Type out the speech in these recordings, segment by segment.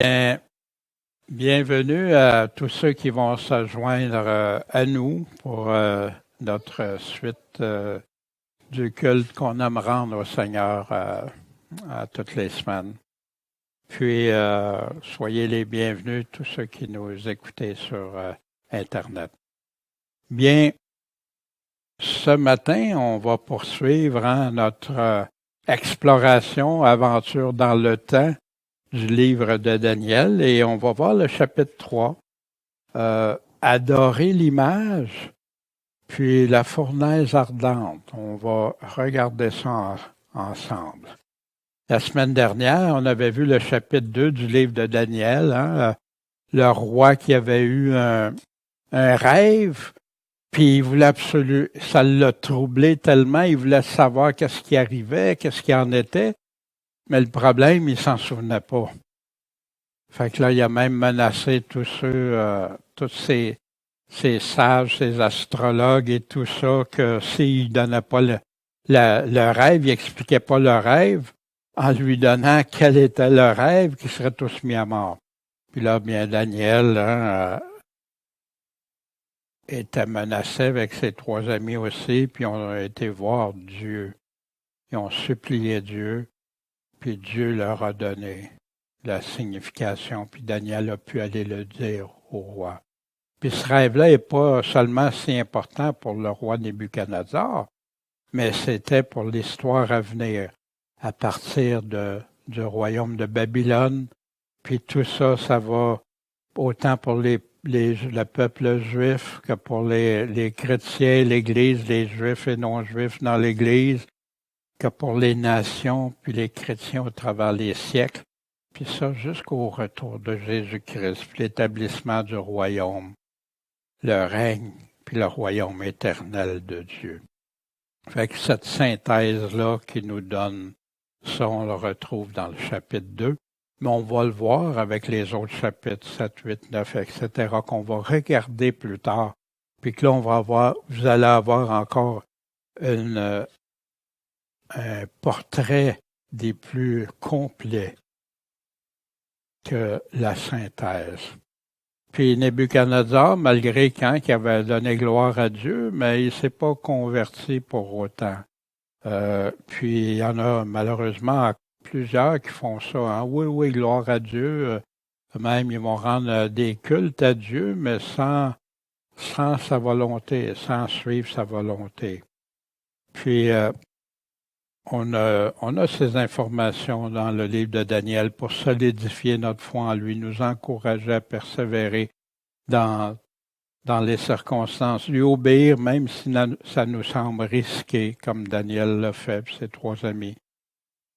Bien, bienvenue à tous ceux qui vont se joindre à nous pour notre suite du culte qu'on aime rendre au Seigneur à toutes les semaines. Puis, soyez les bienvenus, tous ceux qui nous écoutez sur Internet. Bien, ce matin, on va poursuivre notre exploration, aventure dans le temps du livre de Daniel et on va voir le chapitre 3, Adorer l'image, puis la fournaise ardente. On va regarder ça ensemble. La semaine dernière, on avait vu le chapitre 2 du livre de Daniel, le roi qui avait eu un rêve, puis il voulait ça l'a troublé tellement, il voulait savoir qu'est-ce qui arrivait, qu'est-ce qui en était, mais le problème, il s'en souvenait pas. Fait que là, il a même menacé tous ces sages, ces astrologues et tout ça, que s'il donnait pas le rêve, il expliquait pas le rêve, en lui donnant quel était le rêve, qu'ils seraient tous mis à mort. Puis là, bien, Daniel était menacé avec ses 3 amis aussi, puis on a été voir Dieu. Ils ont supplié Dieu, puis Dieu leur a donné la signification, puis Daniel a pu aller le dire au roi. Puis ce rêve-là n'est pas seulement si important pour le roi Nebuchadnezzar, mais c'était pour l'histoire à venir, à partir du royaume de Babylone. Puis tout ça, ça va autant pour le peuple juif que pour les chrétiens, l'Église, les juifs et non-juifs dans l'Église, que pour les nations, puis les chrétiens au travers les siècles. Puis ça, jusqu'au retour de Jésus-Christ, puis l'établissement du royaume, le règne, puis le royaume éternel de Dieu. Fait que cette synthèse-là qui nous donne ça, on le retrouve dans le chapitre 2, mais on va le voir avec les autres chapitres 7, 8, 9, etc., qu'on va regarder plus tard. Puis que là, vous allez avoir encore un portrait des plus complets que la synthèse. Puis Nebuchadnezzar, malgré qu'il avait donné gloire à Dieu, mais il ne s'est pas converti pour autant. Puis il y en a malheureusement plusieurs qui font ça. Hein. Oui, oui, gloire à Dieu. Même ils vont rendre des cultes à Dieu, mais sans sa volonté, sans suivre sa volonté. Puis on a ces informations dans le livre de Daniel pour solidifier notre foi en lui, nous encourager à persévérer dans les circonstances, lui obéir même si ça nous semble risqué, comme Daniel l'a fait, puis ses 3 amis.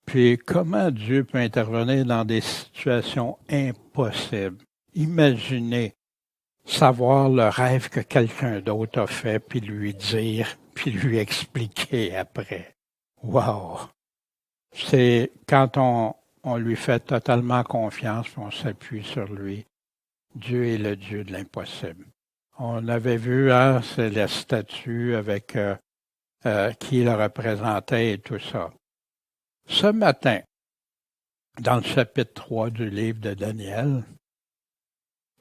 Puis comment Dieu peut intervenir dans des situations impossibles. Imaginez savoir le rêve que quelqu'un d'autre a fait, puis lui dire, puis lui expliquer après. Wow! C'est quand on lui fait totalement confiance, puis on s'appuie sur lui. Dieu est le Dieu de l'impossible. On avait vu, c'est la statue avec qui le représentait et tout ça. Ce matin, dans le chapitre 3 du livre de Daniel,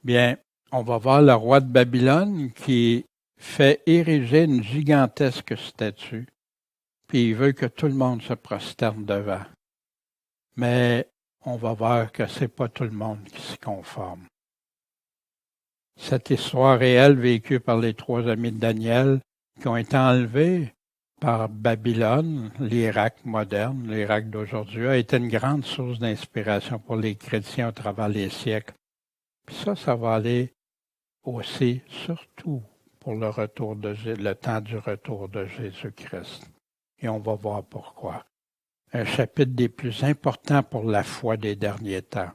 bien, on va voir le roi de Babylone qui fait ériger une gigantesque statue, puis il veut que tout le monde se prosterne devant. Mais on va voir que c'est pas tout le monde qui s'y conforme. Cette histoire réelle vécue par les 3 amis de Daniel qui ont été enlevés par Babylone, l'Irak moderne, l'Irak d'aujourd'hui, a été une grande source d'inspiration pour les chrétiens à travers les siècles. Puis ça va aller aussi, surtout pour le temps du retour de Jésus-Christ. Et on va voir pourquoi. Un chapitre des plus importants pour la foi des derniers temps.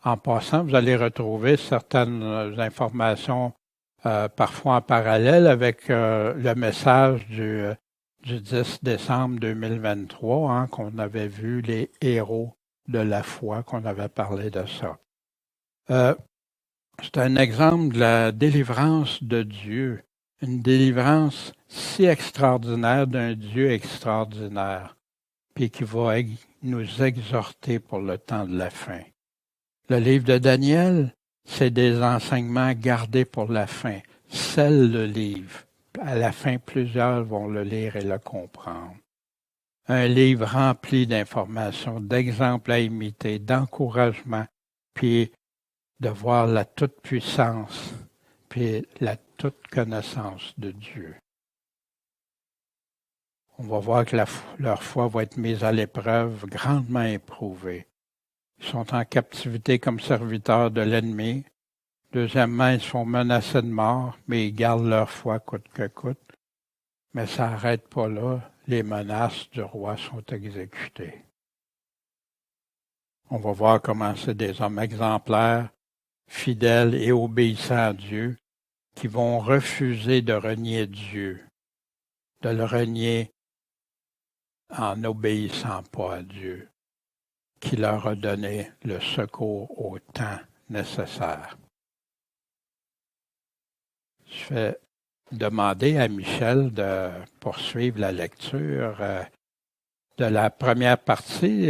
En passant, vous allez retrouver certaines informations parfois en parallèle avec le message du 10 décembre 2023, qu'on avait vu les héros de la foi, qu'on avait parlé de ça. C'est un exemple de la délivrance de Dieu, une délivrance si extraordinaire d'un Dieu extraordinaire, puis qui va nous exhorter pour le temps de la fin. Le livre de Daniel, c'est des enseignements gardés pour la fin. Scelle le livre. À la fin, plusieurs vont le lire et le comprendre. Un livre rempli d'informations, d'exemples à imiter, d'encouragement, puis de voir la toute-puissance, puis la toute-connaissance de Dieu. On va voir que leur foi va être mise à l'épreuve, grandement éprouvée. Ils sont en captivité comme serviteurs de l'ennemi. Deuxièmement, ils sont menacés de mort, mais ils gardent leur foi coûte que coûte. Mais ça n'arrête pas là. Les menaces du roi sont exécutées. On va voir comment c'est des hommes exemplaires, fidèles et obéissants à Dieu, qui vont refuser de renier Dieu, de le renier en n'obéissant pas à Dieu, qui leur a donné le secours au temps nécessaire. Je vais demander à Michel de poursuivre la lecture de la première partie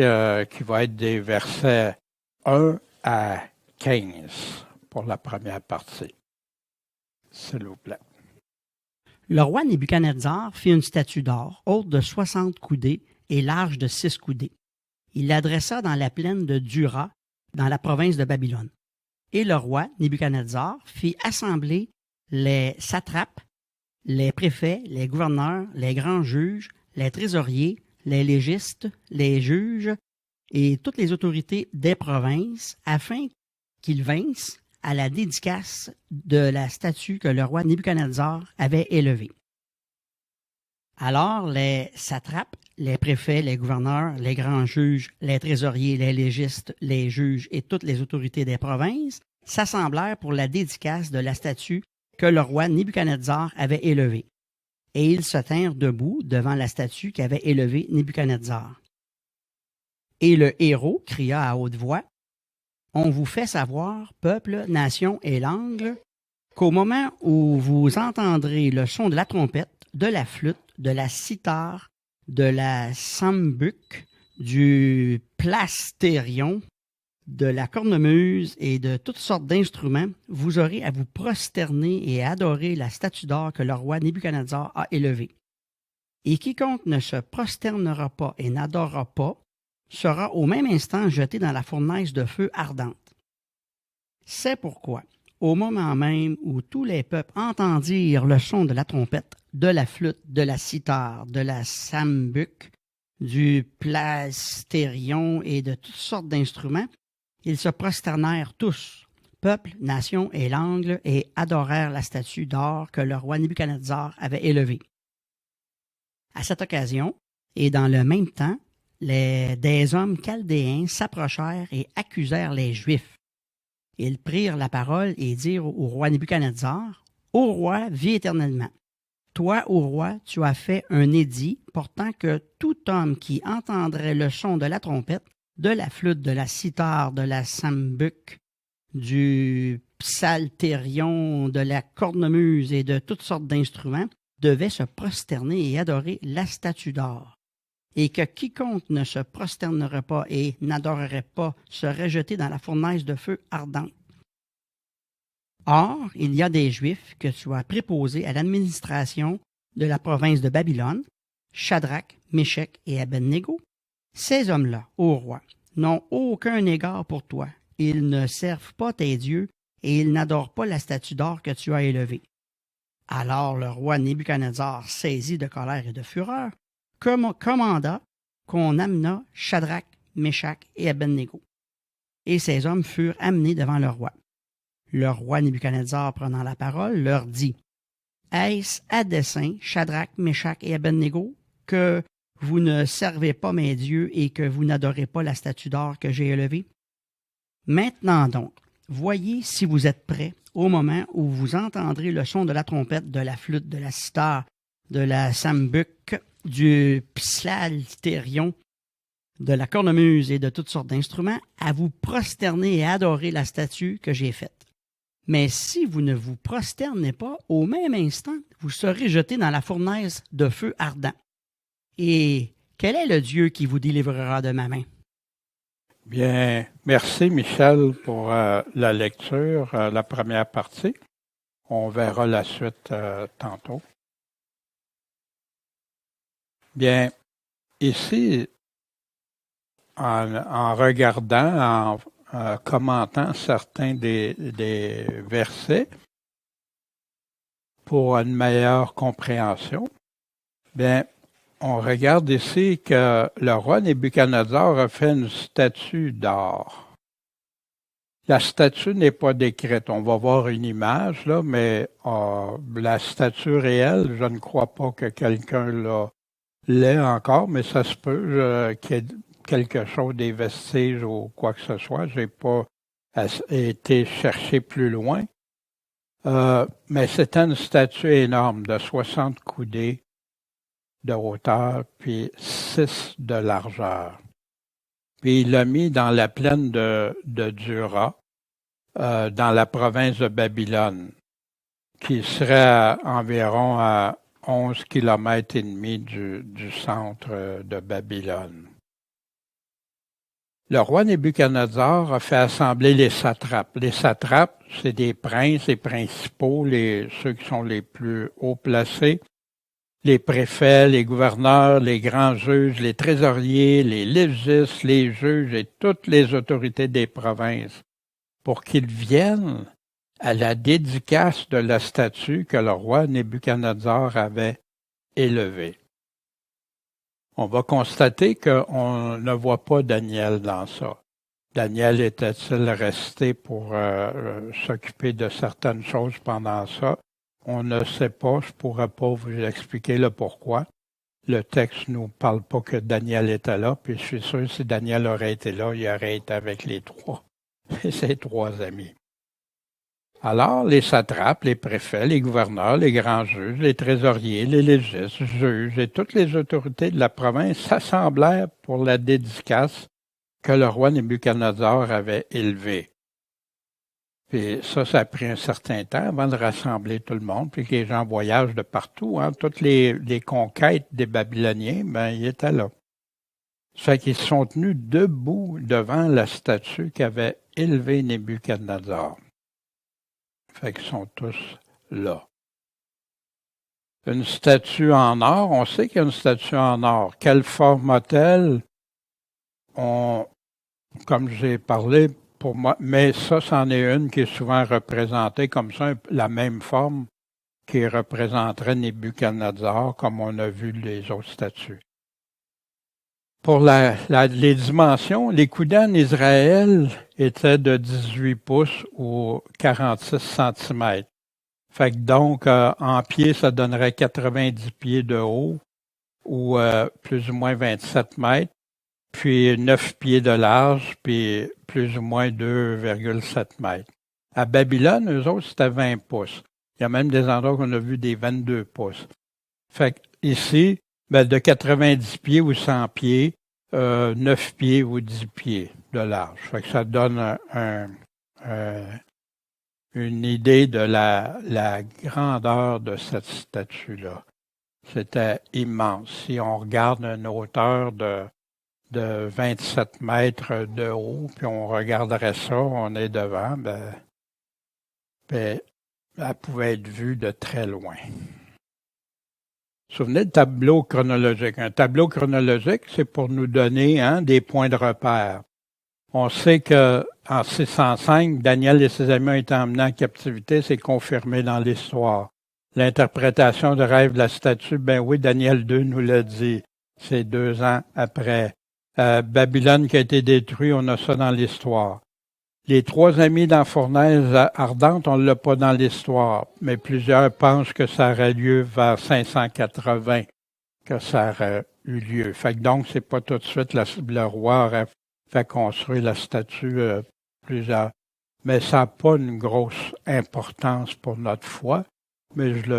qui va être des versets 1 à 15 pour la première partie. S'il vous plaît. Le roi Nebuchadnezzar fit une statue d'or, haute de 60 coudées et large de 6 coudées. Il l'adressa dans la plaine de Dura, dans la province de Babylone. Et le roi Nebuchadnezzar fit assembler les satrapes, les préfets, les gouverneurs, les grands juges, les trésoriers, les légistes, les juges et toutes les autorités des provinces, afin qu'ils vinssent à la dédicace de la statue que le roi Nebuchadnezzar avait élevée. Alors les satrapes, les préfets, les gouverneurs, les grands juges, les trésoriers, les légistes, les juges et toutes les autorités des provinces s'assemblèrent pour la dédicace de la statue que le roi Nebuchadnezzar avait élevée. Et ils se tinrent debout devant la statue qu'avait élevée Nebuchadnezzar. Et le héros cria à haute voix: « On vous fait savoir, peuple, nation et langue, qu'au moment où vous entendrez le son de la trompette, de la flûte, de la cithare, de la sambuc, du plastérion, de la cornemuse et de toutes sortes d'instruments, vous aurez à vous prosterner et à adorer la statue d'or que le roi Nebuchadnezzar a élevée. Et quiconque ne se prosternera pas et n'adorera pas sera au même instant jeté dans la fournaise de feu ardente. C'est pourquoi, au moment même où tous les peuples entendirent le son de la trompette, de la flûte, de la cithare, de la sambuc, du plastérion et de toutes sortes d'instruments, ils se prosternèrent tous, peuple, nation et langue, et adorèrent la statue d'or que le roi Nebuchadnezzar avait élevée. À cette occasion, et dans le même temps, des hommes chaldéens s'approchèrent et accusèrent les Juifs. Ils prirent la parole et dirent au roi Nebuchadnezzar: « Ô roi, vis éternellement. Toi, ô roi, tu as fait un édit portant que tout homme qui entendrait le son de la trompette, de la flûte, de la cithare, de la sambuc, du psalterion, de la cornemuse et de toutes sortes d'instruments, devait se prosterner et adorer la statue d'or, et que quiconque ne se prosternerait pas et n'adorerait pas serait jeté dans la fournaise de feu ardente. Or, il y a des Juifs que tu as préposés à l'administration de la province de Babylone, Shadrach, Méshach et Abednego. Ces hommes-là, ô roi, n'ont aucun égard pour toi. Ils ne servent pas tes dieux et ils n'adorent pas la statue d'or que tu as élevée. » Alors le roi Nebuchadnezzar, saisi de colère et de fureur, commanda qu'on amenât Shadrach, Méshach et Abednego. Et ces hommes furent amenés devant le roi. Le roi Nebuchadnezzar, prenant la parole, leur dit: « Est-ce à dessein, Shadrach, Méshach et Abednego, que vous ne servez pas mes dieux et que vous n'adorez pas la statue d'or que j'ai élevée? Maintenant donc, voyez si vous êtes prêts au moment où vous entendrez le son de la trompette, de la flûte, de la cithare, de la sambuc, du psalterion, de la cornemuse et de toutes sortes d'instruments, à vous prosterner et adorer la statue que j'ai faite. Mais si vous ne vous prosternez pas, au même instant, vous serez jetés dans la fournaise de feu ardent. Et quel est le Dieu qui vous délivrera de ma main? » Bien, merci Michel pour la lecture, la première partie. On verra la suite tantôt. Bien, ici, en regardant, en commentant certains des versets pour une meilleure compréhension, bien, on regarde ici que le roi Nebuchadnezzar a fait une statue d'or. La statue n'est pas décrite. On va voir une image, là, mais la statue réelle, je ne crois pas que quelqu'un l'ait encore, mais ça se peut qu'il y ait quelque chose, des vestiges ou quoi que ce soit. J'ai pas été chercher plus loin. Mais c'était une statue énorme de 60 coudées de hauteur, puis 6 de largeur. Puis il l'a mis dans la plaine de Dura, dans la province de Babylone, qui serait environ à 11 kilomètres et demi du centre de Babylone. Le roi Nebuchadnezzar a fait assembler les satrapes. Les satrapes, c'est des princes et principaux, ceux qui sont les plus haut placés, les préfets, les gouverneurs, les grands juges, les trésoriers, les légistes, les juges et toutes les autorités des provinces, pour qu'ils viennent à la dédicace de la statue que le roi Nebuchadnezzar avait élevée. On va constater qu'on ne voit pas Daniel dans ça. Daniel était-il resté pour s'occuper de certaines choses pendant ça? On ne sait pas, je ne pourrais pas vous expliquer le pourquoi. Le texte ne nous parle pas que Daniel était là, puis je suis sûr que si Daniel aurait été là, il aurait été avec les trois, ses trois amis. Alors, les satrapes, les préfets, les gouverneurs, les grands juges, les trésoriers, les légistes, juges et toutes les autorités de la province s'assemblèrent pour la dédicace que le roi Nebuchadnezzar avait élevée. Puis ça a pris un certain temps avant de rassembler tout le monde, puis que les gens voyagent de partout. Hein. Toutes les conquêtes des Babyloniens, ben, ils étaient là. Ça fait qu'ils se sont tenus debout devant la statue qu'avait élevée Nebuchadnezzar. Fait qu'ils sont tous là. Une statue en or, on sait qu'il y a une statue en or. Quelle forme a-t-elle? Comme j'ai parlé, pour moi, mais ça, c'en est une qui est souvent représentée comme ça, la même forme qui représenterait Nebuchadnezzar, comme on a vu les autres statues. Pour les dimensions, les coudées en Israël étaient de 18 pouces ou 46 centimètres. Fait que donc, en pied, ça donnerait 90 pieds de haut ou plus ou moins 27 mètres, puis 9 pieds de large, puis plus ou moins 2,7 mètres. À Babylone, eux autres, c'était 20 pouces. Il y a même des endroits qu'on a vu des 22 pouces. Fait que ici, ben, de 90 pieds ou 100 pieds, 9 pieds ou 10 pieds de large. Fait que ça donne une idée de la grandeur de cette statue-là. C'était immense. Si on regarde une hauteur de 27 mètres de haut, puis on regarderait ça, on est devant, ben, elle pouvait être vue de très loin. Souvenez du tableau chronologique. Un tableau chronologique, c'est pour nous donner des points de repère. On sait que en 605, Daniel et ses amis ont été emmenés en captivité, c'est confirmé dans l'histoire. L'interprétation de rêve de la statue, ben oui, Daniel 2 nous l'a dit. C'est 2 ans après. Babylone qui a été détruit, on a ça dans l'histoire. Les 3 amis dans fournaise ardente, on ne l'a pas dans l'histoire, mais plusieurs pensent que ça aurait lieu vers 580, que ça aurait eu lieu. Fait que donc, c'est pas tout de suite le roi aurait fait construire la statue plusieurs. Mais ça n'a pas une grosse importance pour notre foi, mais je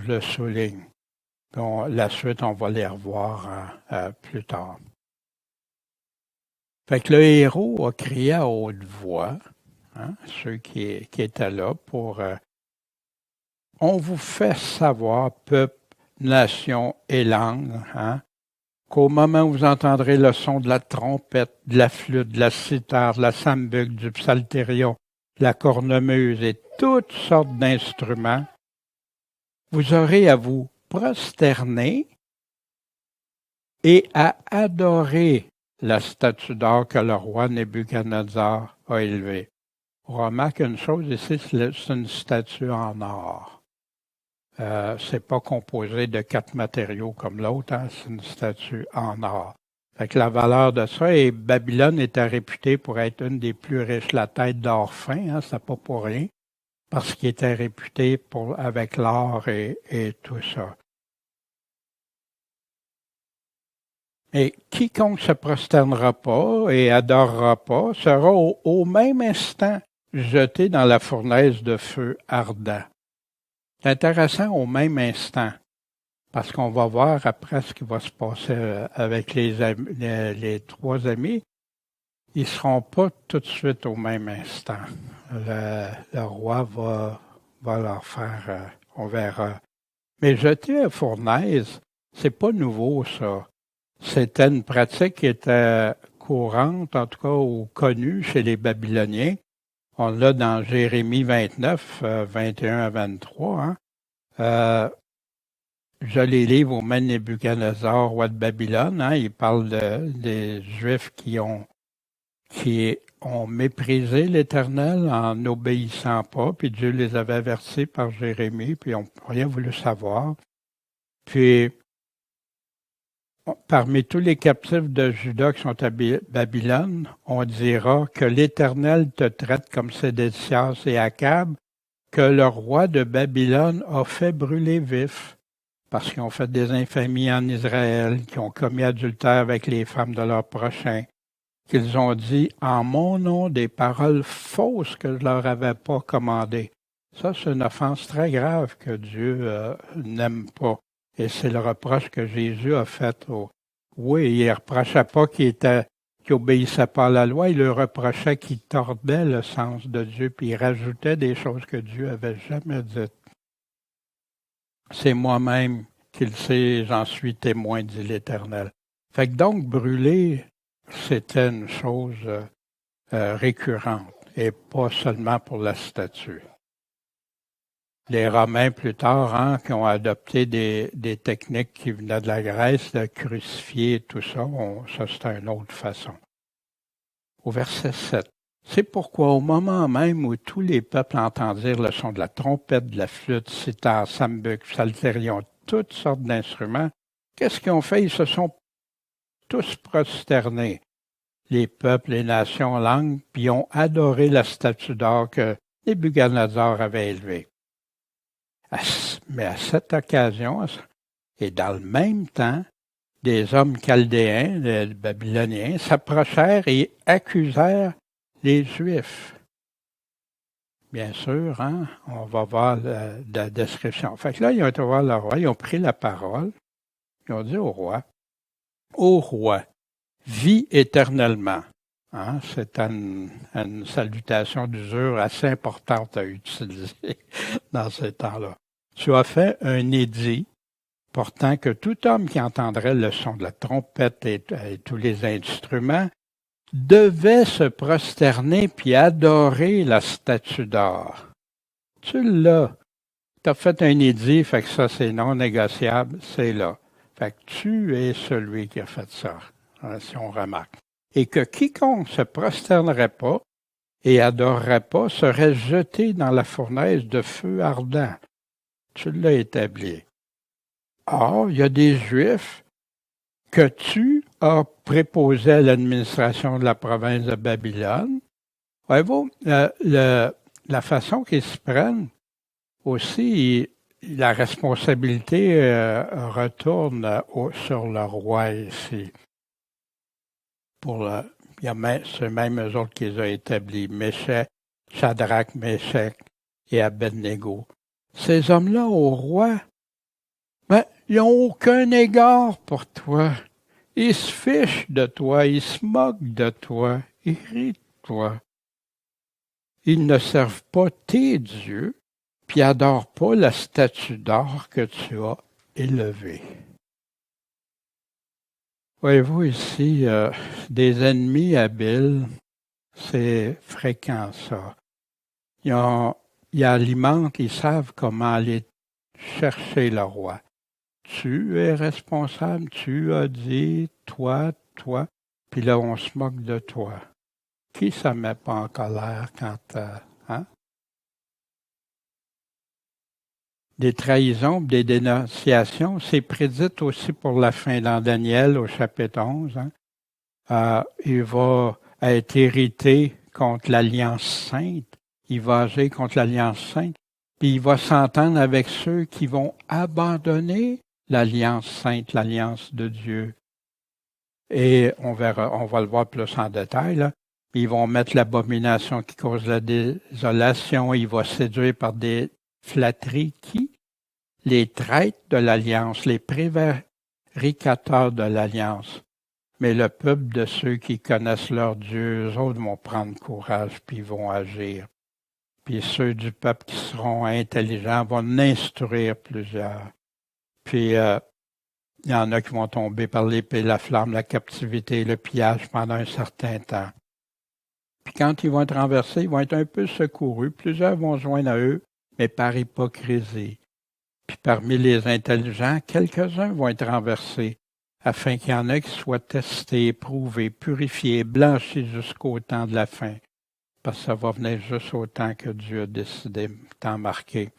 le souligne. Bon, la suite, on va les revoir plus tard. Fait que le héros a crié à haute voix, ceux qui étaient là, pour on vous fait savoir, peuple, nation et langue, qu'au moment où vous entendrez le son de la trompette, de la flûte, de la cithare, de la sambuc, du psalterion, de la cornemuse et toutes sortes d'instruments, vous aurez à vous prosterner et à adorer la statue d'or que le roi Nebuchadnezzar a élevée. On remarque une chose ici, c'est une statue en or. C'est pas composé de 4 matériaux comme l'autre, hein, c'est une statue en or. Fait que la valeur de ça, et Babylone était réputée pour être une des plus riches, la tête d'or fin, hein, c'est pas pour rien, parce qu'il était réputé avec l'or et tout ça. Et quiconque se prosternera pas et adorera pas sera au même instant jeté dans la fournaise de feu ardent. C'est intéressant au même instant, parce qu'on va voir après ce qui va se passer avec les 3 amis. Ils ne seront pas tout de suite au même instant. Le roi va leur faire, on verra. Mais jeter à la fournaise, c'est pas nouveau, ça. C'était une pratique qui était courante, en tout cas, ou connue chez les Babyloniens. On l'a dans Jérémie 29, 21 à 23. Hein. Je les livre au même Nebuchadnezzar, roi de Babylone. Hein. Il parle des Juifs qui ont méprisé l'Éternel en n'obéissant pas, puis Dieu les avait avertis par Jérémie, puis ils n'ont rien voulu savoir. Puis, parmi tous les captifs de Juda qui sont à Babylone, on dira que l'Éternel te traite comme Sédécias et Akab, que le roi de Babylone a fait brûler vif, parce qu'ils ont fait des infamies en Israël, qui ont commis adultère avec les femmes de leurs prochains, qu'ils ont dit en mon nom des paroles fausses que je leur avais pas commandées. Ça, c'est une offense très grave que Dieu n'aime pas. Et c'est le reproche que Jésus a fait. Oui, il ne reprochait pas qu'il n'obéissait pas à la loi, il leur reprochait qu'il tordait le sens de Dieu, puis il rajoutait des choses que Dieu avait jamais dites. C'est moi-même qui le sais, j'en suis témoin, dit l'Éternel. Fait que donc, brûler, c'était une chose récurrente, et pas seulement pour la statue. Les Romains, plus tard, hein, qui ont adopté des techniques qui venaient de la Grèce, de crucifier, tout ça, ça c'est une autre façon. Au verset 7. C'est pourquoi au moment même où tous les peuples entendirent le son de la trompette, de la flûte, cithare, sambuc, psalterion, toutes sortes d'instruments, qu'est-ce qu'ils ont fait? Ils se sont tous prosternés, les peuples, les nations, langues, puis ont adoré la statue d'or que Nebuchadnezzar avait élevée. Mais à cette occasion, et dans le même temps, des hommes chaldéens, des Babyloniens, s'approchèrent et accusèrent les Juifs. Bien sûr, hein, on va voir la description. Fait que là, ils ont été voir le roi, ils ont pris la parole, ils ont dit au roi, vis éternellement. Hein, c'est une salutation d'usure assez importante à utiliser dans ces temps-là. Tu as fait un édit portant que tout homme qui entendrait le son de la trompette et tous les instruments devait se prosterner puis adorer la statue d'or. Tu l'as. Tu as fait un édit, fait que ça c'est non négociable, c'est là. Fait que tu es celui qui a fait ça, hein, si on remarque. Et que quiconque se prosternerait pas et adorerait pas serait jeté dans la fournaise de feu ardent. Tu l'as établi. Or, il y a des Juifs que tu as préposés à l'administration de la province de Babylone. Voyez-vous, la façon qu'ils se prennent aussi, la responsabilité retourne sur le roi ici. Il y a c'est même eux autres qui les ont établis, Méchec, Shadrach, Méchec et Abednego. Ces hommes-là, au roi, ils n'ont aucun égard pour toi. Ils se fichent de toi, ils se moquent de toi, ils rient de toi. Ils ne servent pas tes dieux, puis n'adorent pas la statue d'or que tu as élevée. Voyez-vous ici, des ennemis habiles, c'est fréquent ça. Ils alimentent, ils savent comment aller chercher le roi. Tu es responsable, tu as dit, toi, puis là on se moque de toi. Qui ça met pas en colère quand hein? Des trahisons, des dénonciations, c'est prédit aussi pour la fin dans Daniel au chapitre 11. Hein? Il va être irrité contre l'Alliance sainte, il va agir contre l'Alliance sainte, puis il va s'entendre avec ceux qui vont abandonner l'Alliance sainte, l'Alliance de Dieu. Et on va le voir plus en détail, là. Ils vont mettre l'abomination qui cause la désolation, il va séduire par des flatteries qui? Les traîtres de l'Alliance, les prévaricateurs de l'Alliance. Mais le peuple de ceux qui connaissent leur Dieu, eux autres vont prendre courage, puis ils vont agir. Puis ceux du peuple qui seront intelligents vont en instruire plusieurs. Puis il y en a qui vont tomber par l'épée, la flamme, la captivité, le pillage pendant un certain temps. Puis quand ils vont être renversés, ils vont être un peu secourus. Plusieurs vont joindre à eux, mais par hypocrisie. Puis parmi les intelligents, quelques-uns vont être renversés, afin qu'il y en ait qui soient testés, éprouvés, purifiés, blanchis jusqu'au temps de la fin. Parce que ça va venir juste au temps que Dieu a décidé, temps marqué.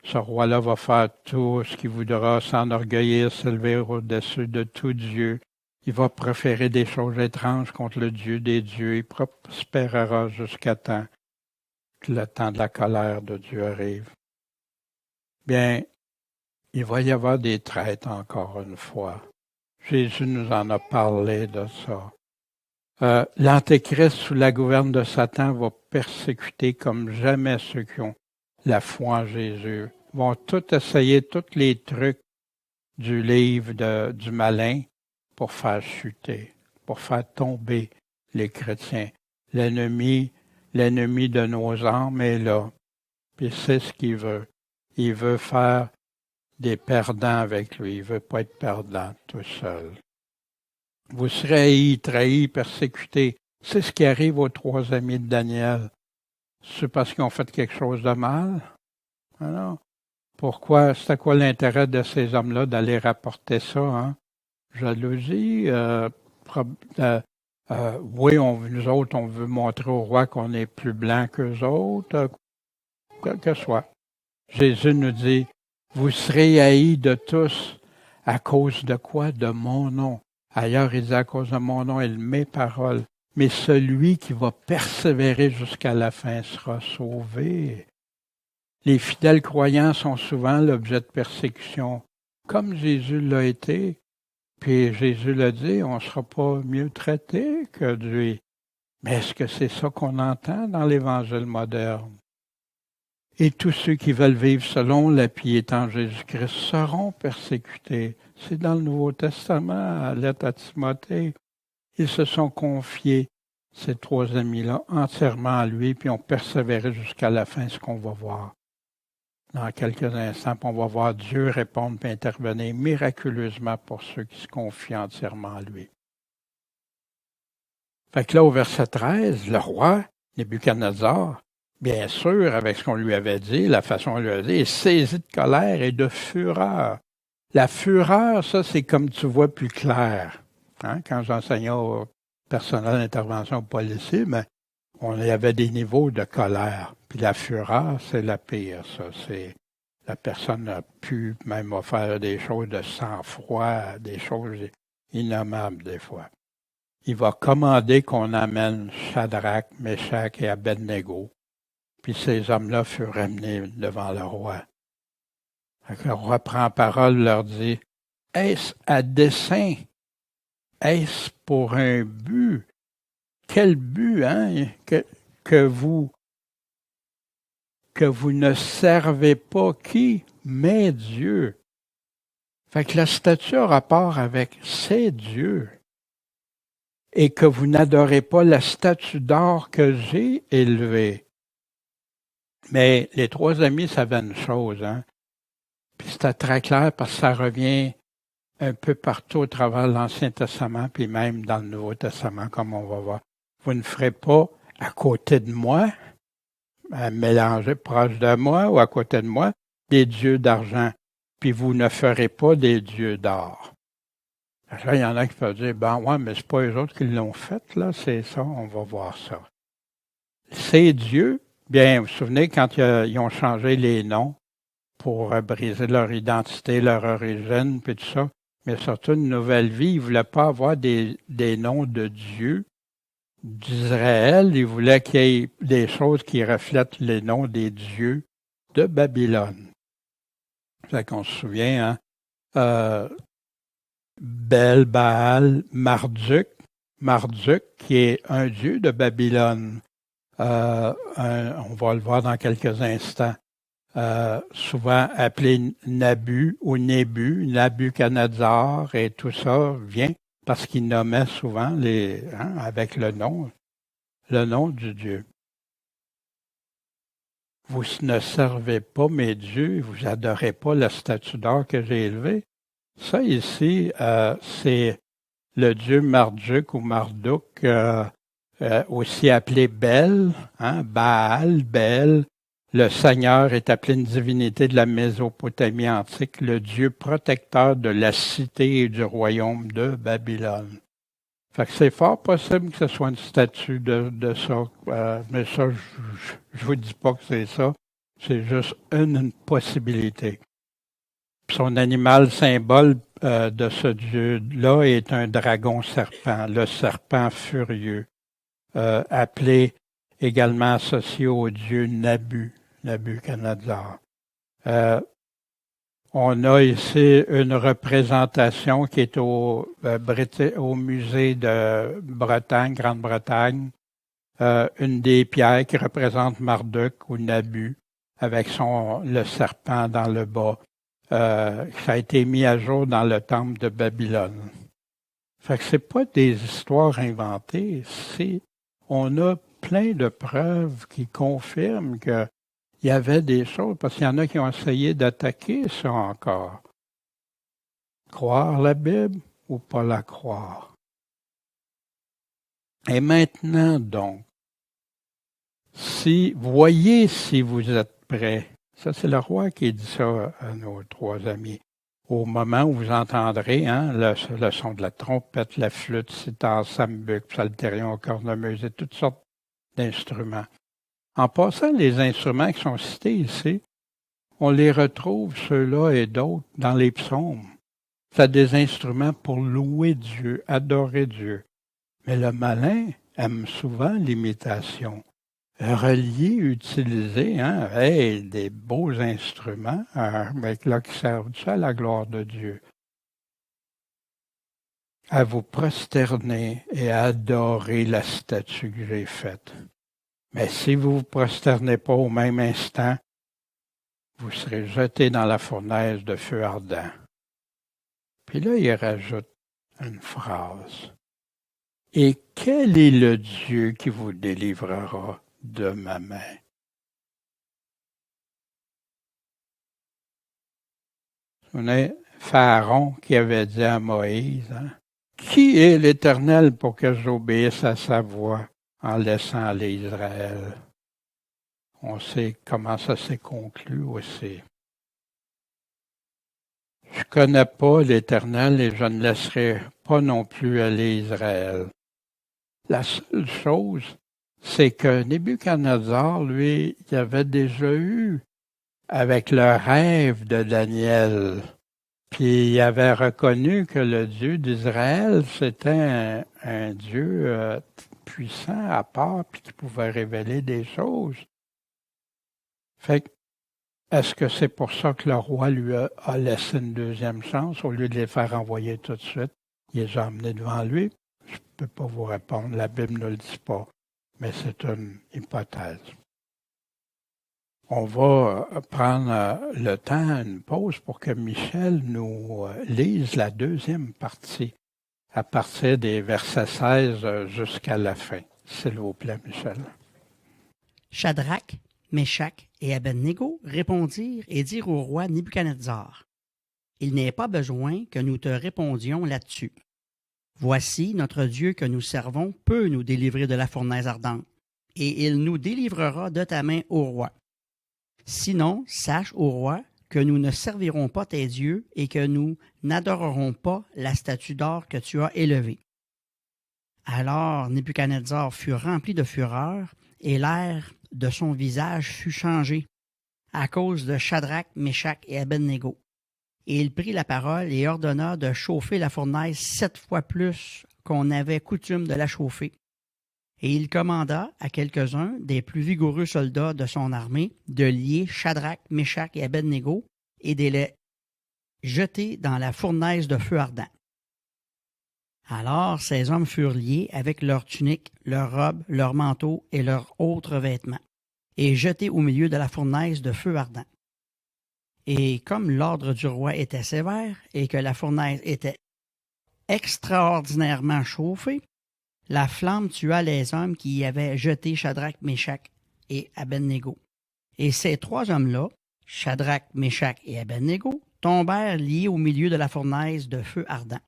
Ce roi-là va faire tout ce qu'il voudra, s'enorgueillir, s'élever au-dessus de tout Dieu. Il va proférer des choses étranges contre le Dieu des dieux. Il prospérera jusqu'à temps que le temps de la colère de Dieu arrive. Bien, il va y avoir des traîtres encore une fois. Jésus nous en a parlé de ça. L'Antéchrist sous la gouverne de Satan va persécuter comme jamais ceux qui ont la foi en Jésus. Ils vont tout essayer, tous les trucs du livre du malin pour faire chuter, pour faire tomber les chrétiens. L'ennemi de nos âmes est là. Puis c'est ce qu'il veut. Il veut faire des perdants avec lui. Il ne veut pas être perdant tout seul. Vous serez haïs, trahis, persécutés. C'est ce qui arrive aux 3 amis de Daniel. C'est parce qu'ils ont fait quelque chose de mal? Alors, pourquoi? C'est à quoi l'intérêt de ces hommes-là d'aller rapporter ça? Hein? Jalousie? Oui, nous autres, on veut montrer au roi qu'on est plus blanc qu'eux autres. Quel que soit. Jésus nous dit, vous serez haïs de tous à cause de quoi? De mon nom. Ailleurs, il dit à cause de mon nom et de mes paroles. Mais celui qui va persévérer jusqu'à la fin sera sauvé. Les fidèles croyants sont souvent l'objet de persécution, comme Jésus l'a été. Puis Jésus l'a dit, on ne sera pas mieux traité que lui. Mais est-ce que c'est ça qu'on entend dans l'Évangile moderne? Et tous ceux qui veulent vivre selon la piété en Jésus-Christ seront persécutés. C'est dans le Nouveau Testament, à lettre à Timothée. Ils se sont confiés, ces 3 amis-là, entièrement à lui, puis ont persévéré jusqu'à la fin, ce qu'on va voir. Dans quelques instants, on va voir Dieu répondre et intervenir miraculeusement pour ceux qui se confient entièrement à lui. Fait que là, au verset 13, le roi, Nebuchadnezzar, bien sûr, avec ce qu'on lui avait dit, la façon qu'on lui a dit, est saisi de colère et de fureur. La fureur, ça, c'est comme tu vois plus clair. Hein? Quand j'enseignais au personnel d'intervention policier, mais on y avait des niveaux de colère. Puis la fureur, c'est la pire, ça. C'est la personne a pu même faire des choses de sang-froid, des choses innommables des fois. Il va commander qu'on amène Shadrach, Meshach et Abednego. Puis ces hommes-là furent ramenés devant le roi. Le roi prend parole, leur dit, « Est-ce à dessein? Est-ce pour un but? Quel but, hein? Que vous ne servez pas qui? Mais Dieu. » Fait que la statue a rapport avec ces dieux. Et que vous n'adorez pas la statue d'or que j'ai élevée. Mais les 3 amis savaient une chose, hein? Puis c'était très clair parce que ça revient un peu partout au travers de l'Ancien Testament, puis même dans le Nouveau Testament, comme on va voir. Vous ne ferez pas à côté de moi, à mélanger proche de moi ou à côté de moi, des dieux d'argent, puis vous ne ferez pas des dieux d'or. Là, il y en a qui peuvent dire, ben ouais, mais c'est pas eux autres qui l'ont fait, là, c'est ça, on va voir ça. Ces dieux, bien, vous vous souvenez quand ils ont changé les noms pour briser leur identité, leur origine, puis tout ça, mais surtout une nouvelle vie, ils ne voulaient pas avoir des noms de dieux d'Israël, ils voulaient qu'il y ait des choses qui reflètent les noms des dieux de Babylone. Fait qu'on se souvient, hein, Bel, Baal, Marduk, qui est un dieu de Babylone. On va le voir dans quelques instants. Souvent appelé Nabu ou Nébu, Nabuchodonosor, et tout ça vient parce qu'il nommait souvent avec le nom du Dieu. Vous ne servez pas mes dieux, vous adorez pas la statue d'or que j'ai élevée. Ça ici, c'est le dieu Marduk ou Marduk, aussi appelé Bel, hein, Baal, Bel. Le Seigneur est appelé une divinité de la Mésopotamie antique, le Dieu protecteur de la cité et du royaume de Babylone. Fait que c'est fort possible que ce soit une statue de ça, mais ça, je vous dis pas que c'est ça. C'est juste une possibilité. Son animal symbole de ce Dieu-là est un dragon-serpent, le serpent furieux, appelé également associé au dieu Nabuchodonosor. On a ici une représentation qui est au musée de Bretagne, Grande-Bretagne, une des pierres qui représente Marduk ou Nabu avec le serpent dans le bas. Ça a été mis à jour dans le temple de Babylone. Fait que c'est pas des histoires inventées, on a plein de preuves qui confirment qu'il y avait des choses, parce qu'il y en a qui ont essayé d'attaquer ça encore. Croire la Bible ou pas la croire. Et maintenant donc, voyez si vous êtes prêts. Ça, c'est le roi qui dit ça à nos trois amis. Au moment où vous entendrez le son de la trompette, la flûte, sitar, sambuc, psalterion, cornemuse et toutes sortes d'instruments. En passant, les instruments qui sont cités ici, on les retrouve, ceux-là et d'autres, dans les psaumes. C'est des instruments pour louer Dieu, adorer Dieu. Mais le malin aime souvent l'imitation. Relier, utiliser, des beaux instruments qui servent à la gloire de Dieu. À vous prosterner et à adorer la statue que j'ai faite. Mais si vous ne vous prosternez pas au même instant, vous serez jeté dans la fournaise de feu ardent. Puis là, il rajoute une phrase. Et quel est le Dieu qui vous délivrera de ma main? Vous savez, Pharaon qui avait dit à Moïse, qui est l'Éternel pour que j'obéisse à sa voix en laissant aller Israël? On sait comment ça s'est conclu aussi. Je ne connais pas l'Éternel et je ne laisserai pas non plus aller Israël. La seule chose, c'est que Nebuchadnezzar, lui, il avait déjà eu avec le rêve de Daniel. Puis il avait reconnu que le Dieu d'Israël, c'était un Dieu puissant à part, puis qui pouvait révéler des choses. Fait que, est-ce que c'est pour ça que le roi lui a laissé une deuxième chance au lieu de les faire envoyer tout de suite? Il les a emmenés devant lui? Je ne peux pas vous répondre, la Bible ne le dit pas, mais c'est une hypothèse. On va prendre le temps, une pause, pour que Michel nous lise la deuxième partie, à partir des versets 16 jusqu'à la fin. S'il vous plaît, Michel. Shadrach, Meshach et Abednego répondirent et dirent au roi Nebuchadnezzar, Il n'est pas besoin que nous te répondions là-dessus. Voici, notre Dieu que nous servons peut nous délivrer de la fournaise ardente, et il nous délivrera de ta main au roi. Sinon, sache, ô roi, que nous ne servirons pas tes dieux et que nous n'adorerons pas la statue d'or que tu as élevée. » Alors Nebuchadnezzar fut rempli de fureur, et l'air de son visage fut changé, à cause de Shadrach, Meshach et Abednego. Et il prit la parole et ordonna de chauffer la fournaise 7 fois plus qu'on avait coutume de la chauffer. Et il commanda à quelques-uns des plus vigoureux soldats de son armée de lier Shadrach, Meshach et Abednego et de les jeter dans la fournaise de feu ardent. Alors ces hommes furent liés avec leurs tuniques, leurs robes, leurs manteaux et leurs autres vêtements, et jetés au milieu de la fournaise de feu ardent. Et comme l'ordre du roi était sévère et que la fournaise était extraordinairement chauffée, la flamme tua les hommes qui y avaient jeté Shadrach, Meshach et Abednego. Et ces 3 hommes-là, Shadrach, Meshach et Abednego, tombèrent liés au milieu de la fournaise de feu ardent.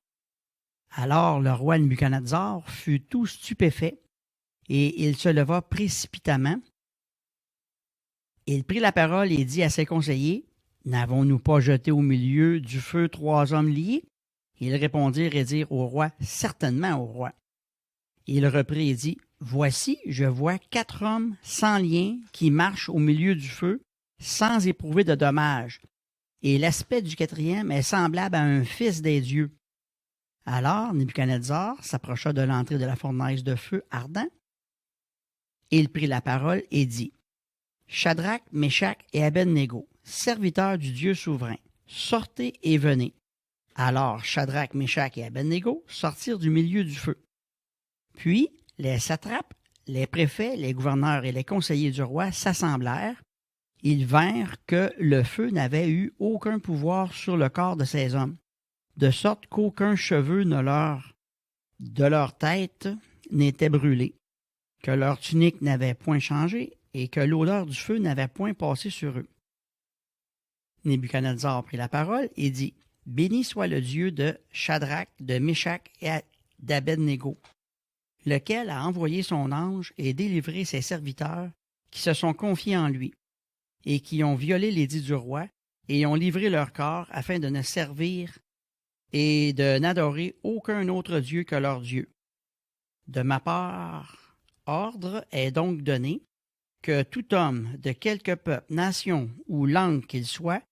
Alors le roi Nebuchadnezzar fut tout stupéfait, et il se leva précipitamment. Il prit la parole et dit à ses conseillers, « N'avons-nous pas jeté au milieu du feu 3 hommes liés? » Ils répondirent et dirent au roi, « Certainement, au roi. » Il reprit et dit, « Voici, je vois 4 hommes sans lien qui marchent au milieu du feu, sans éprouver de dommages. Et l'aspect du 4e est semblable à un fils des dieux. » Alors Nebuchadnezzar s'approcha de l'entrée de la fournaise de feu ardent. Il prit la parole et dit, « Shadrach, Meshach et Abednego, serviteurs du Dieu souverain, sortez et venez. » Alors Shadrach, Meshach et Abednego sortirent du milieu du feu. Puis les satrapes, les préfets, les gouverneurs et les conseillers du roi s'assemblèrent. Ils vinrent que le feu n'avait eu aucun pouvoir sur le corps de ces hommes, de sorte qu'aucun cheveu de leur tête n'était brûlé, que leur tunique n'avait point changé et que l'odeur du feu n'avait point passé sur eux. Nebuchadnezzar prit la parole et dit, « Béni soit le Dieu de Shadrach, de Meshach et d'Abednego, lequel a envoyé son ange et délivré ses serviteurs qui se sont confiés en lui, et qui ont violé l'édit du roi et ont livré leur corps afin de ne servir et de n'adorer aucun autre Dieu que leur Dieu. De ma part, ordre est donc donné que tout homme de quelque peuple, nation ou langue qu'il soit,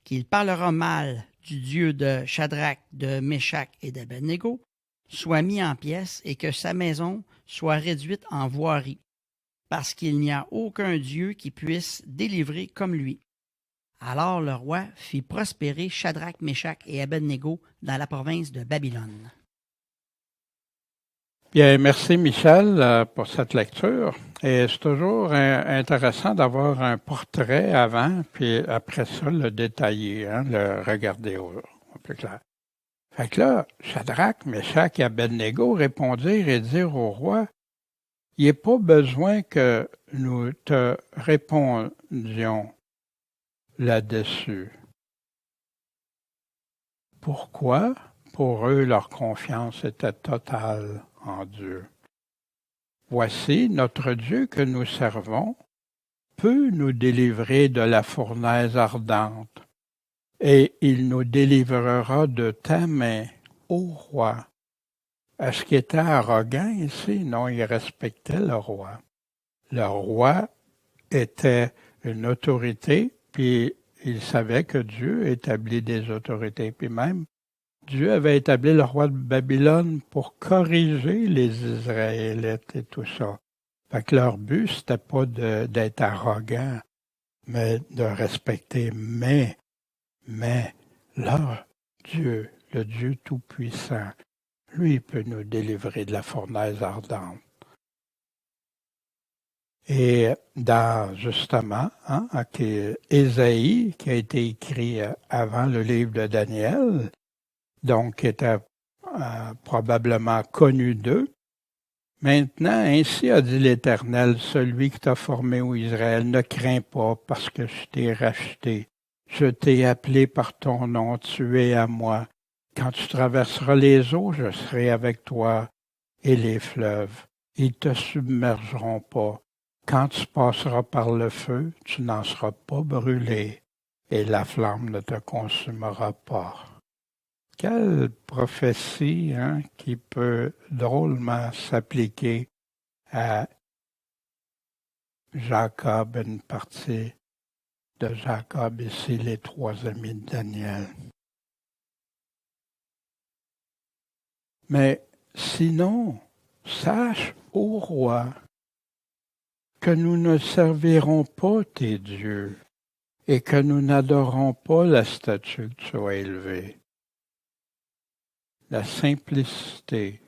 qu'il parlera mal du Dieu de Shadrach, de Meshach et d'Abednego, soit mis en pièces et que sa maison soit réduite en voirie, parce qu'il n'y a aucun Dieu qui puisse délivrer comme lui. » Alors le roi fit prospérer Shadrach, Meshach et Abednego dans la province de Babylone. Bien, merci Michel pour cette lecture. Et c'est toujours intéressant d'avoir un portrait avant, puis après ça, le détailler, le regarder au plus clair. Fait que là, Shadrach, Meshach et Abednego répondirent et dirent au roi, « Il n'y a pas besoin que nous te répondions là-dessus. » Pourquoi? Pour eux, leur confiance était totale en Dieu. « Voici, notre Dieu que nous servons peut nous délivrer de la fournaise ardente, et il nous délivrera de ta main, ô roi. » Est-ce qu'il était arrogant ici? Non, il respectait le roi. Le roi était une autorité, puis il savait que Dieu établit des autorités. Puis même, Dieu avait établi le roi de Babylone pour corriger les Israélites et tout ça. Fait que leur but, c'était pas d'être arrogant, mais de respecter. Mais, leur Dieu, le Dieu Tout-Puissant, lui peut nous délivrer de la fournaise ardente. Et justement, Ésaïe, qui a été écrit avant le livre de Daniel, donc qui était probablement connu d'eux. Maintenant, ainsi a dit l'Éternel, celui qui t'a formé, ô Israël, ne crains pas, parce que je t'ai racheté. Je t'ai appelé par ton nom, tu es à moi. Quand tu traverseras les eaux, je serai avec toi, et les fleuves, ils te submergeront pas. Quand tu passeras par le feu, tu n'en seras pas brûlé, et la flamme ne te consumera pas. Quelle prophétie qui peut drôlement s'appliquer à Jacob, une partie de Jacob, ici les trois amis de Daniel. Mais sinon, sache, ô roi, que nous ne servirons pas tes dieux et que nous n'adorons pas la statue que tu as élevée. La simplicité,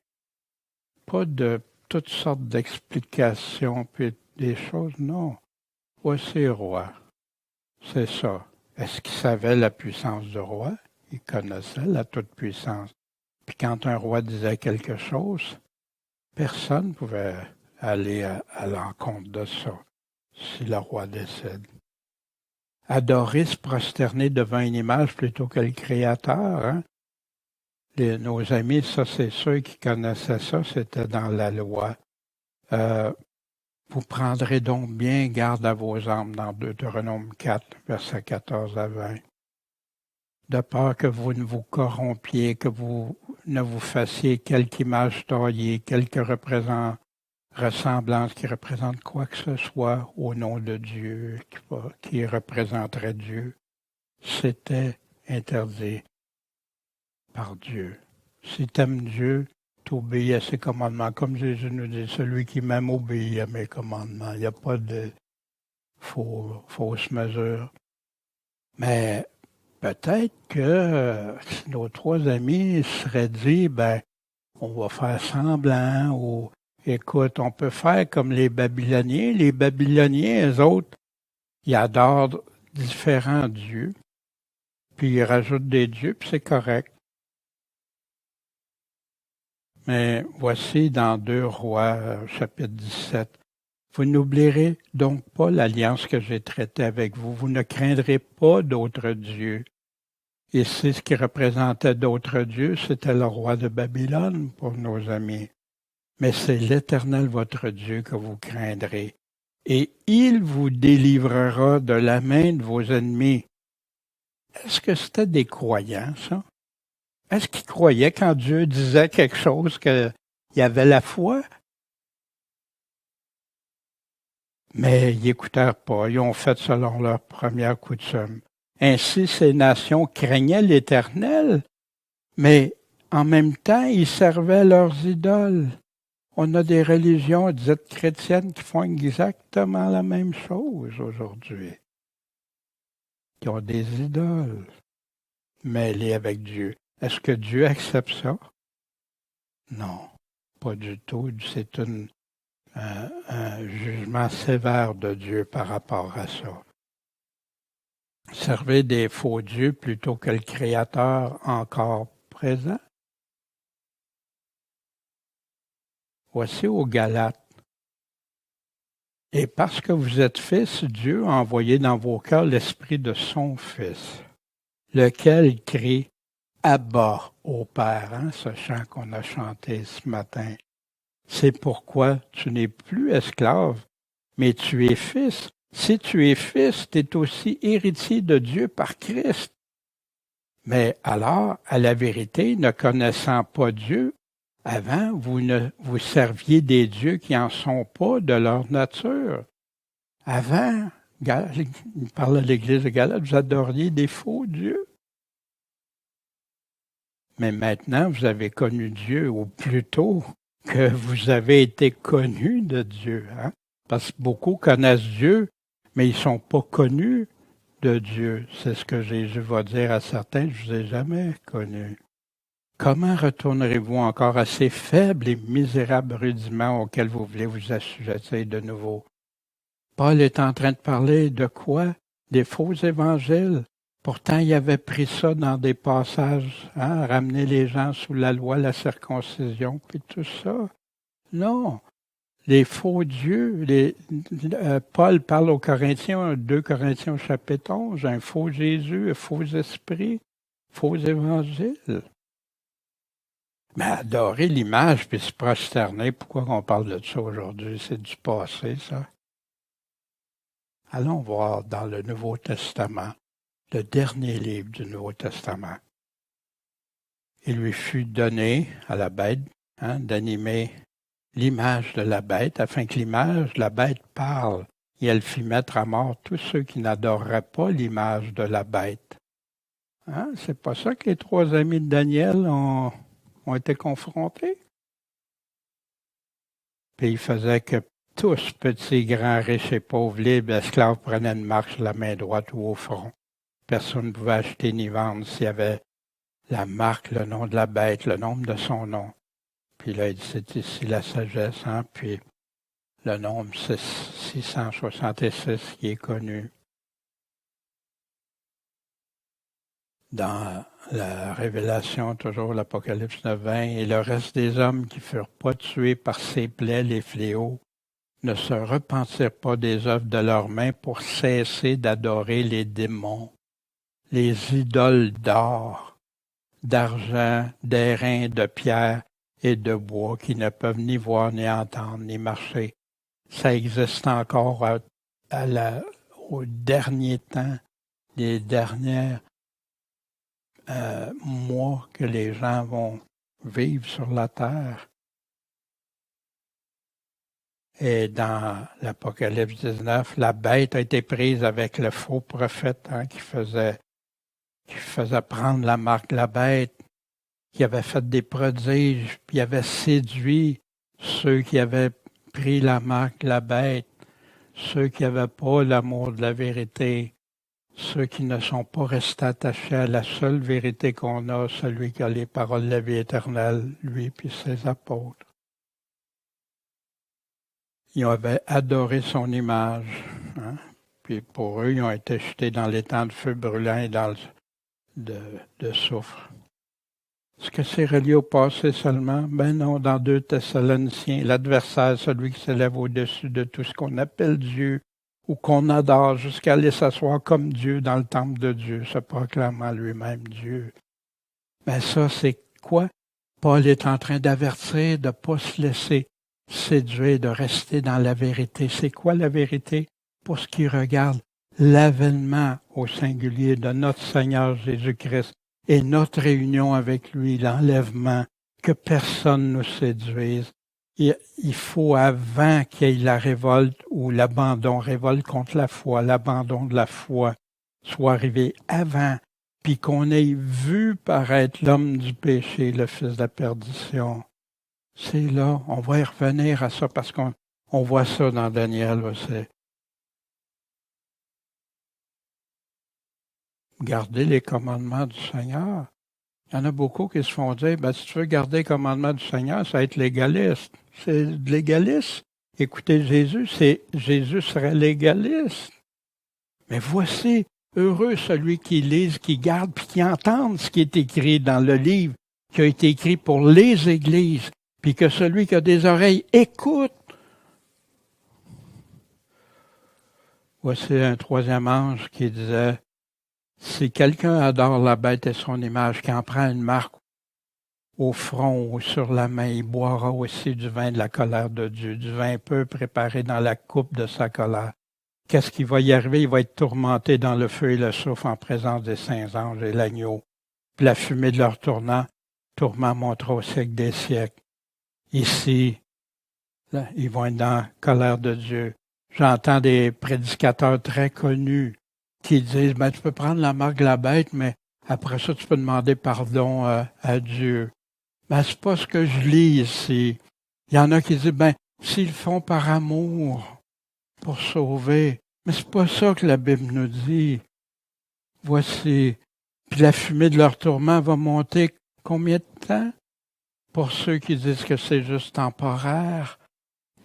pas de toutes sortes d'explications puis des choses, non. Voici roi, c'est ça. Est-ce qu'il savait la puissance du roi? Il connaissait la toute-puissance. Puis quand un roi disait quelque chose, personne ne pouvait aller à l'encontre de ça, si le roi décide. Adorer, se prosterner devant une image plutôt que le Créateur. Nos amis, ça c'est ceux qui connaissaient ça, c'était dans la loi. Vous prendrez donc bien garde à vos âmes dans Deutéronome 4, versets 14 à 20. De peur que vous ne vous corrompiez, que vous ne vous fassiez quelque image taillée, quelque ressemblance qui représente quoi que ce soit au nom de Dieu, qui représenterait Dieu. C'était interdit par Dieu. Si tu aimes Dieu, tu obéis à ses commandements. Comme Jésus nous dit, celui qui m'aime obéit à mes commandements. Il n'y a pas de fausse mesure. Mais peut-être que si nos trois amis seraient dit, on va faire semblant, ou écoute, on peut faire comme les Babyloniens. Les Babyloniens, eux autres, ils adorent différents dieux, puis ils rajoutent des dieux, puis c'est correct. Mais voici dans 2 Rois, chapitre 17. Vous n'oublierez donc pas l'alliance que j'ai traitée avec vous. Vous ne craindrez pas d'autres dieux. Et c'est ce qui représentait d'autres dieux, c'était le roi de Babylone pour nos amis. Mais c'est l'Éternel votre Dieu que vous craindrez. Et il vous délivrera de la main de vos ennemis. Est-ce que c'était des croyants, ça? Est-ce qu'ils croyaient quand Dieu disait quelque chose qu'il y avait la foi? Mais ils n'écoutèrent pas, ils ont fait selon leur première coutume. Ainsi, ces nations craignaient l'Éternel, mais en même temps, ils servaient leurs idoles. On a des religions dites chrétiennes qui font exactement la même chose aujourd'hui. Qui ont des idoles mêlées avec Dieu. Est-ce que Dieu accepte ça? Non, pas du tout. C'est un jugement sévère de Dieu par rapport à ça. Servez des faux dieux plutôt que le Créateur encore présent. Voici aux Galates. Et parce que vous êtes fils, Dieu a envoyé dans vos cœurs l'esprit de son Fils, lequel crie Abba au Père, ce chant qu'on a chanté ce matin. C'est pourquoi tu n'es plus esclave, mais tu es fils. Si tu es fils, tu es aussi héritier de Dieu par Christ. Mais alors, à la vérité, ne connaissant pas Dieu, avant, vous serviez des dieux qui n'en sont pas de leur nature. Avant, il parle à l'Église de Galate, vous adoriez des faux dieux. Mais maintenant, vous avez connu Dieu, ou plutôt que vous avez été connus de Dieu. Parce que beaucoup connaissent Dieu, mais ils ne sont pas connus de Dieu. C'est ce que Jésus va dire à certains, je ne vous ai jamais connus. Comment retournerez-vous encore à ces faibles et misérables rudiments auxquels vous voulez vous assujettir de nouveau? Paul est en train de parler de quoi? Des faux évangiles. Pourtant, il avait pris ça dans des passages, ramener les gens sous la loi, la circoncision, puis tout ça. Non, les faux dieux. Paul parle aux Corinthiens, 2 Corinthiens chapitre 11, un faux Jésus, un faux esprit, faux évangile. Mais adorer l'image puis se prosterner, pourquoi on parle de ça aujourd'hui? C'est du passé, ça. Allons voir dans le Nouveau Testament, le dernier livre du Nouveau Testament. Il lui fut donné à la bête d'animer l'image de la bête, afin que l'image de la bête parle, et elle fit mettre à mort tous ceux qui n'adoreraient pas l'image de la bête. C'est pas ça que les 3 amis de Daniel ont été confrontés? Puis il faisait que tous, petits, grands, riches et pauvres, libres, esclaves, prenaient une marque sur la main droite ou au front. Personne ne pouvait acheter ni vendre s'il y avait la marque, le nom de la bête, le nombre de son nom. Puis là, il dit, c'est ici la sagesse, puis le nombre 666 qui est connu. Dans la Révélation, toujours l'Apocalypse 9:20, et le reste des hommes qui furent pas tués par ces plaies, les fléaux, ne se repentirent pas des œuvres de leurs mains pour cesser d'adorer les démons, les idoles d'or, d'argent, d'airain, de pierre et de bois qui ne peuvent ni voir, ni entendre, ni marcher. Ça existe encore au dernier temps, les derniers mois que les gens vont vivre sur la terre. Et dans l'Apocalypse 19, la bête a été prise avec le faux prophète qui faisait prendre la marque de la bête, qui avait fait des prodiges, puis avait séduit ceux qui avaient pris la marque de la bête, ceux qui n'avaient pas l'amour de la vérité, ceux qui ne sont pas restés attachés à la seule vérité qu'on a, celui qui a les paroles de la vie éternelle, lui puis ses apôtres. Ils avaient adoré son image. Puis pour eux, ils ont été jetés dans l'étang de feu brûlant et dans de soufre. Est-ce que c'est relié au passé seulement? Ben non, dans 2 Thessaloniciens, l'adversaire, celui qui s'élève au-dessus de tout ce qu'on appelle Dieu ou qu'on adore jusqu'à aller s'asseoir comme Dieu dans le temple de Dieu, se proclamant lui-même Dieu. Ben ça, c'est quoi? Paul est en train d'avertir de ne pas se laisser séduire, de rester dans la vérité. C'est quoi la vérité? Pour ce qui regarde l'avènement au singulier de notre Seigneur Jésus-Christ et notre réunion avec lui, l'enlèvement, que personne ne nous séduise. Il faut, avant qu'il y ait la révolte ou l'abandon, révolte contre la foi, l'abandon de la foi, soit arrivé avant, puis qu'on ait vu paraître l'homme du péché, le fils de la perdition. C'est là, on va y revenir à ça parce qu'on voit ça dans Daniel aussi. Garder les commandements du Seigneur. Il y en a beaucoup qui se font dire, si tu veux garder les commandements du Seigneur, ça va être légaliste. C'est légaliste. Écoutez Jésus, Jésus serait légaliste. Mais voici, heureux celui qui lise, qui garde, puis qui entende ce qui est écrit dans le livre, qui a été écrit pour les églises, puis que celui qui a des oreilles écoute. Voici un 3e ange qui disait, si quelqu'un adore la bête et son image, qui en prend une marque au front ou sur la main, il boira aussi du vin de la colère de Dieu, du vin peu préparé dans la coupe de sa colère. Qu'est-ce qui va y arriver? Il va être tourmenté dans le feu et le soufre en présence des saints anges et l'agneau. Puis la fumée de leur tourment montera au siècle des siècles. Ici, là, ils vont être dans la colère de Dieu. J'entends des prédicateurs très connus qui disent, tu peux prendre la marque de la bête, mais après ça, tu peux demander pardon à Dieu. C'est pas ce que je lis ici. Il y en a qui disent, s'ils le font par amour, pour sauver. Mais c'est pas ça que la Bible nous dit. Voici. Puis la fumée de leur tourment va monter combien de temps? Pour ceux qui disent que c'est juste temporaire,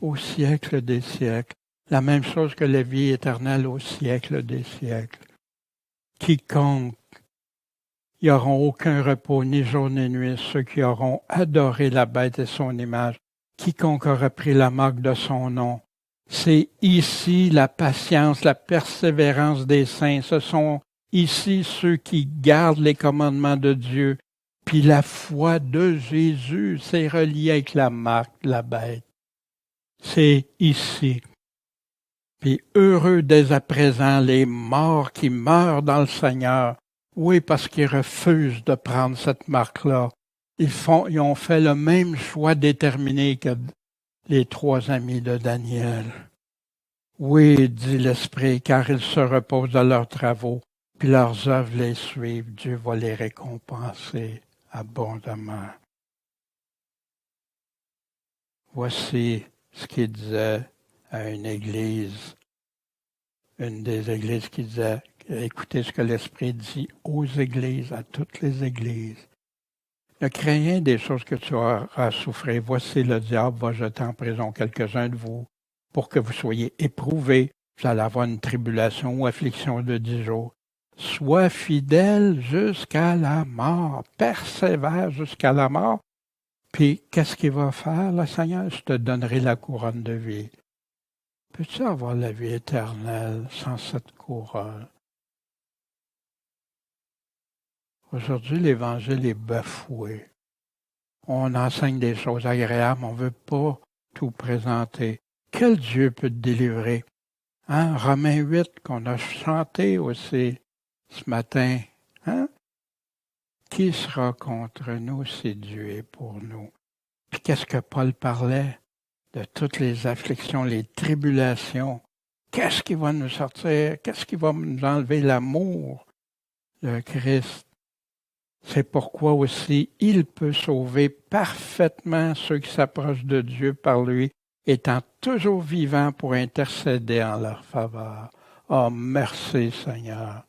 au siècle des siècles. La même chose que la vie éternelle au siècle des siècles. Quiconque, ils n'auront aucun repos, ni jour ni nuit, ceux qui auront adoré la bête et son image, quiconque aura pris la marque de son nom. C'est ici la patience, la persévérance des saints. Ce sont ici ceux qui gardent les commandements de Dieu. Puis la foi de Jésus, c'est relié avec la marque de la bête. C'est ici. Puis heureux dès à présent les morts qui meurent dans le Seigneur. Oui, parce qu'ils refusent de prendre cette marque-là. Ils ont fait le même choix déterminé que les 3 amis de Daniel. Oui, dit l'Esprit, car ils se reposent de leurs travaux, puis leurs œuvres les suivent. Dieu va les récompenser abondamment. Voici ce qu'il disait à une église, une des églises qui disait, écoutez ce que l'Esprit dit aux églises, à toutes les églises. Ne crains rien des choses que tu auras souffrir. Voici le diable va jeter en prison quelques-uns de vous pour que vous soyez éprouvés. Vous allez avoir une tribulation ou affliction de 10 jours. Sois fidèle jusqu'à la mort. Persévère jusqu'à la mort. Puis, qu'est-ce qu'il va faire, le Seigneur? Je te donnerai la couronne de vie. Peux-tu avoir la vie éternelle sans cette couronne? Aujourd'hui, l'Évangile est bafoué. On enseigne des choses agréables, on ne veut pas tout présenter. Quel Dieu peut te délivrer? Hein? Romains 8, qu'on a chanté aussi ce matin. Hein? Qui sera contre nous si Dieu est pour nous? Puis qu'est-ce que Paul parlait? De toutes les afflictions, les tribulations. Qu'est-ce qui va nous sortir? Qu'est-ce qui va nous enlever l'amour de Christ? C'est pourquoi aussi il peut sauver parfaitement ceux qui s'approchent de Dieu par lui, étant toujours vivant pour intercéder en leur faveur. Oh, merci Seigneur.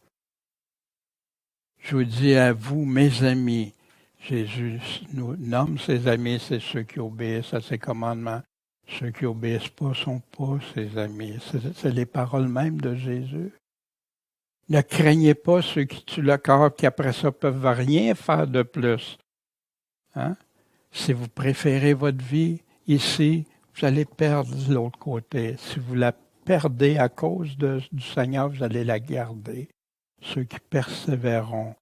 Je vous dis à vous, mes amis, Jésus nous nomme ses amis, c'est ceux qui obéissent à ses commandements. Ceux qui obéissent pas ne sont pas ses amis. C'est les paroles mêmes de Jésus. Ne craignez pas ceux qui tuent le corps, qui après ça peuvent rien faire de plus. Hein? Si vous préférez votre vie ici, vous allez perdre de l'autre côté. Si vous la perdez à cause du Seigneur, vous allez la garder. Ceux qui persévéreront.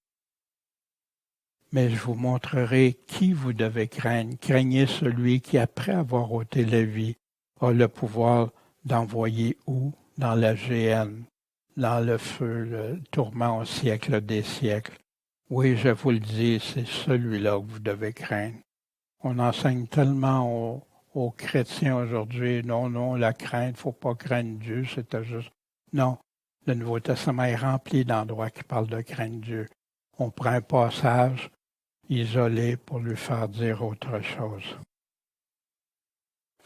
Mais je vous montrerai qui vous devez craindre. Craignez celui qui, après avoir ôté la vie, a le pouvoir d'envoyer où? Dans la géhenne, dans le feu, le tourment au siècle des siècles. Oui, je vous le dis, c'est celui-là que vous devez craindre. On enseigne tellement aux chrétiens aujourd'hui, non, la crainte, il ne faut pas craindre Dieu, c'était juste... Non, le Nouveau Testament est rempli d'endroits qui parlent de craindre Dieu. On prend un passage isolé pour lui faire dire autre chose.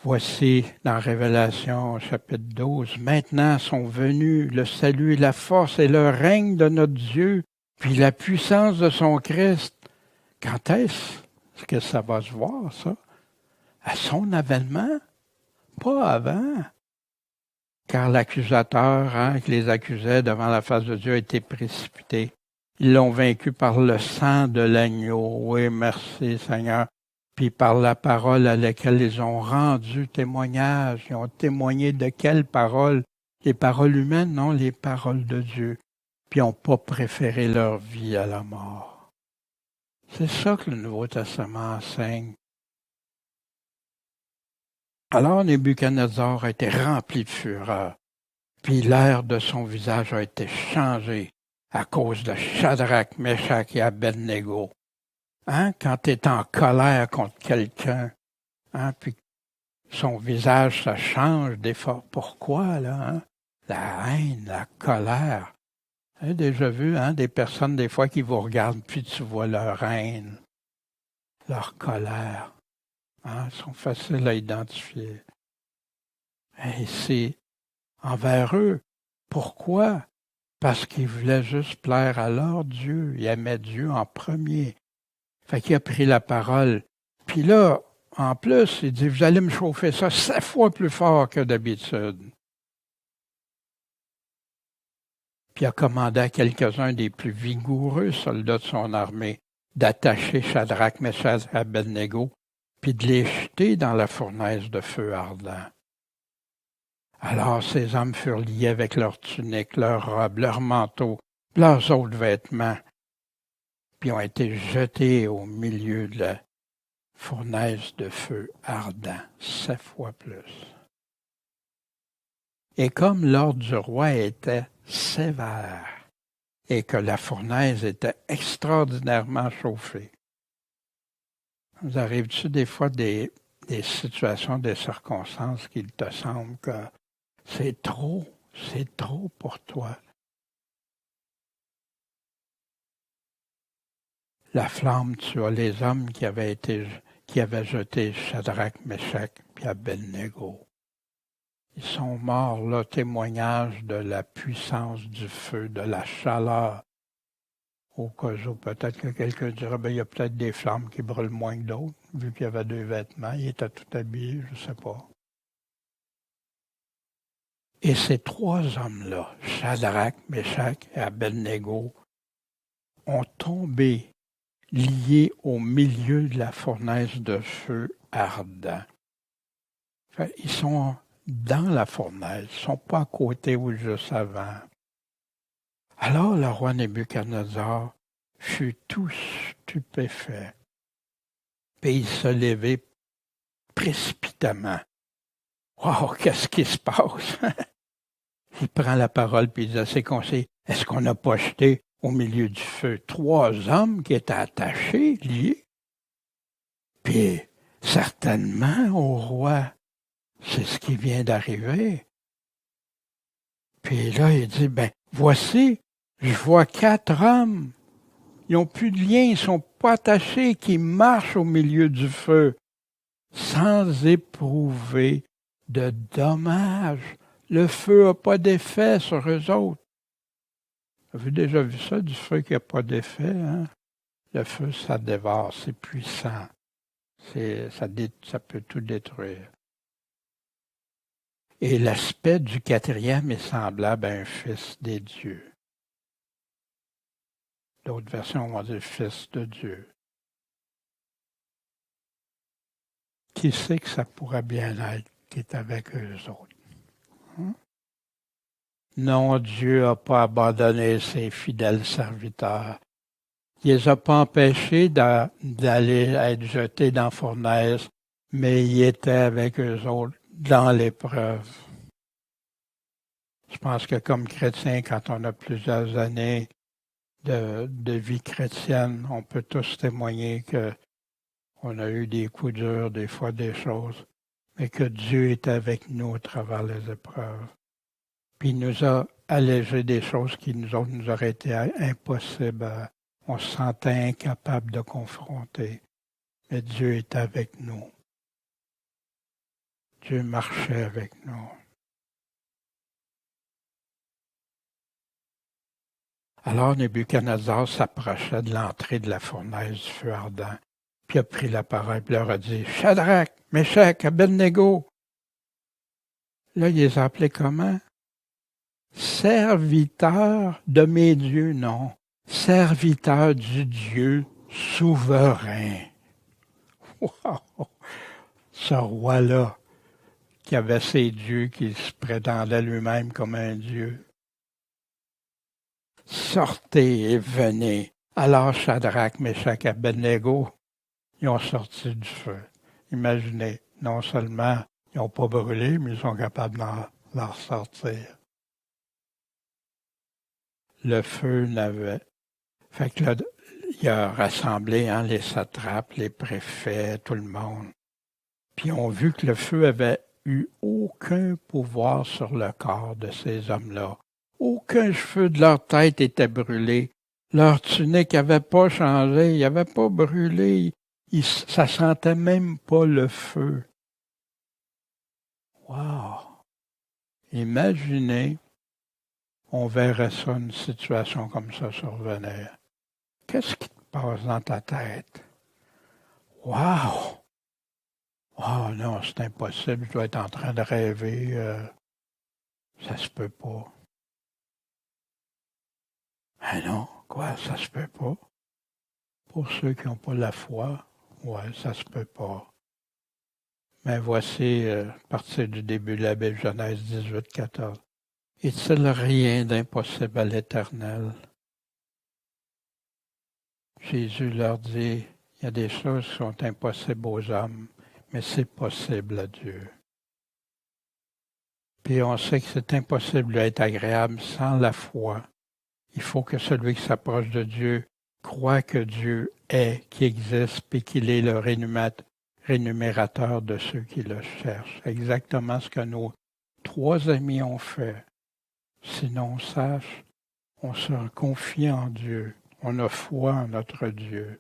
Voici dans Révélation chapitre 12, maintenant sont venus le salut, la force et le règne de notre Dieu, puis la puissance de son Christ. Quand est-ce que ça va se voir, ça? À son avènement? Pas avant. Car l'accusateur qui les accusait devant la face de Dieu a été précipité. Ils l'ont vaincu par le sang de l'agneau. Oui, merci Seigneur. Puis par la parole à laquelle ils ont rendu témoignage. Ils ont témoigné de quelles paroles? Les paroles humaines, non, les paroles de Dieu. Puis ils n'ont pas préféré leur vie à la mort. C'est ça que le Nouveau Testament enseigne. Alors Nebuchadnezzar a été rempli de fureur. Puis l'air de son visage a été changé à cause de Shadrach, Meshach et Abednego. Quand tu es en colère contre quelqu'un, puis son visage se change des fois. Pourquoi, là? La haine, la colère. Vous avez déjà vu des personnes, des fois, qui vous regardent, puis tu vois leur haine, leur colère. Ils sont faciles à identifier. Et c'est envers eux. Pourquoi? Parce qu'ils voulaient juste plaire à leur Dieu. Ils aimaient Dieu en premier. Fait qu'il a pris la parole. Puis là, en plus, il dit, vous allez me chauffer ça 7 fois plus fort que d'habitude. Puis il a commandé à quelques-uns des plus vigoureux soldats de son armée d'attacher Shadrach, Meshach et Abednego, puis de les jetés dans la fournaise de feu ardent. Alors ces hommes furent liés avec leurs tuniques, leurs robes, leurs manteaux, leurs autres vêtements, puis ont été jetés au milieu de la fournaise de feu ardent, 7 fois plus. Et comme l'ordre du roi était sévère et que la fournaise était extraordinairement chauffée, vous arrive-tu des fois des situations, des circonstances qu'il te semble que c'est trop pour toi. La flamme tua les hommes qui avaient jeté Shadrach, Meshach et Abednego. Ils sont morts, là, témoignage de la puissance du feu, de la chaleur. Au cas où, peut-être que quelqu'un dirait, il y a peut-être des flammes qui brûlent moins que d'autres, vu qu'il y avait 2 vêtements, il était tout habillé, je ne sais pas. Et ces 3 hommes-là, Shadrach, Meshach et Abednego, ont tombé liés au milieu de la fournaise de feu ardent. Ils sont dans la fournaise, ils ne sont pas à côté ou juste avant. Alors le roi Nebuchadnezzar fut tout stupéfait, et il se levait précipitamment. Wow, qu'est-ce qui se passe? Il prend la parole et il dit à ses conseillers, est-ce qu'on n'a pas jeté au milieu du feu 3 hommes qui étaient attachés, liés? Puis certainement au roi, c'est ce qui vient d'arriver. Puis là, il dit, voici, je vois 4 hommes. Ils n'ont plus de lien, ils ne sont pas attachés, qui marchent au milieu du feu, sans éprouver de dommages. Le feu n'a pas d'effet sur eux autres. Vous avez déjà vu ça, du feu qui n'a pas d'effet, hein? Le feu, ça dévore, c'est puissant. Ça peut tout détruire. Et l'aspect du 4e est semblable à un fils des dieux. D'autres versions vont dire fils de Dieu. Qui sait que ça pourrait bien être qui est avec eux autres? Hein? Non, Dieu n'a pas abandonné ses fidèles serviteurs. Il ne les a pas empêchés d'aller être jetés dans la fournaise, mais il était avec eux autres dans l'épreuve. Je pense que comme chrétien, quand on a plusieurs années de vie chrétienne, on peut tous témoigner qu'on a eu des coups durs, des fois des choses, mais que Dieu est avec nous à travers les épreuves. Puis il nous a allégé des choses qui nous autres nous auraient été impossibles. On se sentait incapable de confronter. Mais Dieu est avec nous. Dieu marchait avec nous. Alors Nebuchadnezzar s'approchait de l'entrée de la fournaise du feu ardent, puis a pris la parole et leur a dit, Shadrach, Meshach, Abednego. Là, il les a appelés comment? Serviteurs de mes dieux, non. Serviteurs du Dieu souverain. Wow! Ce roi-là, qui avait ses dieux, qui se prétendait lui-même comme un dieu. Sortez et venez. Alors Shadrach, Meshach et Abednego, ils ont sorti du feu. Imaginez, non seulement ils n'ont pas brûlé, mais ils sont capables d'en ressortir. Le feu n'avait... Fait que là, il a rassemblé les satrapes, les préfets, tout le monde. Puis ils ont vu que le feu avait eu aucun pouvoir sur le corps de ces hommes-là. Aucun cheveu de leur tête était brûlé. Leur tunique n'avait pas changé, il n'avait pas brûlé. Ça sentait même pas le feu. Wow! Imaginez, on verrait ça, une situation comme ça survenir. Qu'est-ce qui te passe dans ta tête? Wow! Oh non, c'est impossible, je dois être en train de rêver. Ça se peut pas. Ah non, quoi, ça se peut pas? Pour ceux qui n'ont pas la foi, ouais, ça se peut pas. Mais voici, à partir du début de la Bible, Genèse 18, 14. Est-il rien d'impossible à l'Éternel? Jésus leur dit, il y a des choses qui sont impossibles aux hommes, mais c'est possible à Dieu. Puis on sait que c'est impossible d'être agréable sans la foi. Il faut que celui qui s'approche de Dieu croit que Dieu est, qu'il existe, puis qu'il est le rémunérateur de ceux qui le cherchent. Exactement ce que nos 3 amis ont fait. Sinon, on sache, on se confie en Dieu. On a foi en notre Dieu.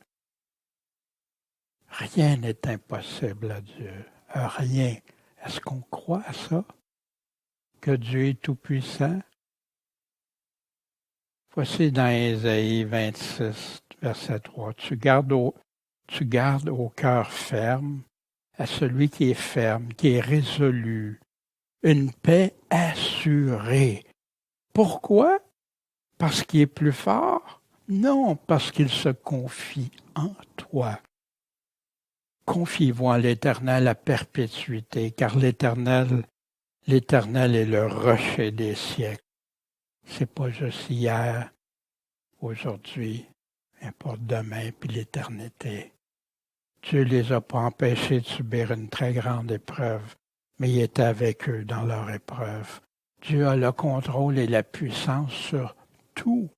Rien n'est impossible à Dieu. Rien. Est-ce qu'on croit à ça? Que Dieu est tout-puissant? Voici dans Ésaïe 26, verset 3. Tu gardes au cœur ferme, à celui qui est ferme, qui est résolu, une paix assurée. Pourquoi? Parce qu'il est plus fort? Non, parce qu'il se confie en toi. Confiez-vous en l'Éternel à perpétuité, car l'Éternel est le rocher des siècles. C'est pas juste hier, aujourd'hui, mais pour demain puis l'éternité. Dieu les a pas empêchés de subir une très grande épreuve, mais il était avec eux dans leur épreuve. Dieu a le contrôle et la puissance sur tout.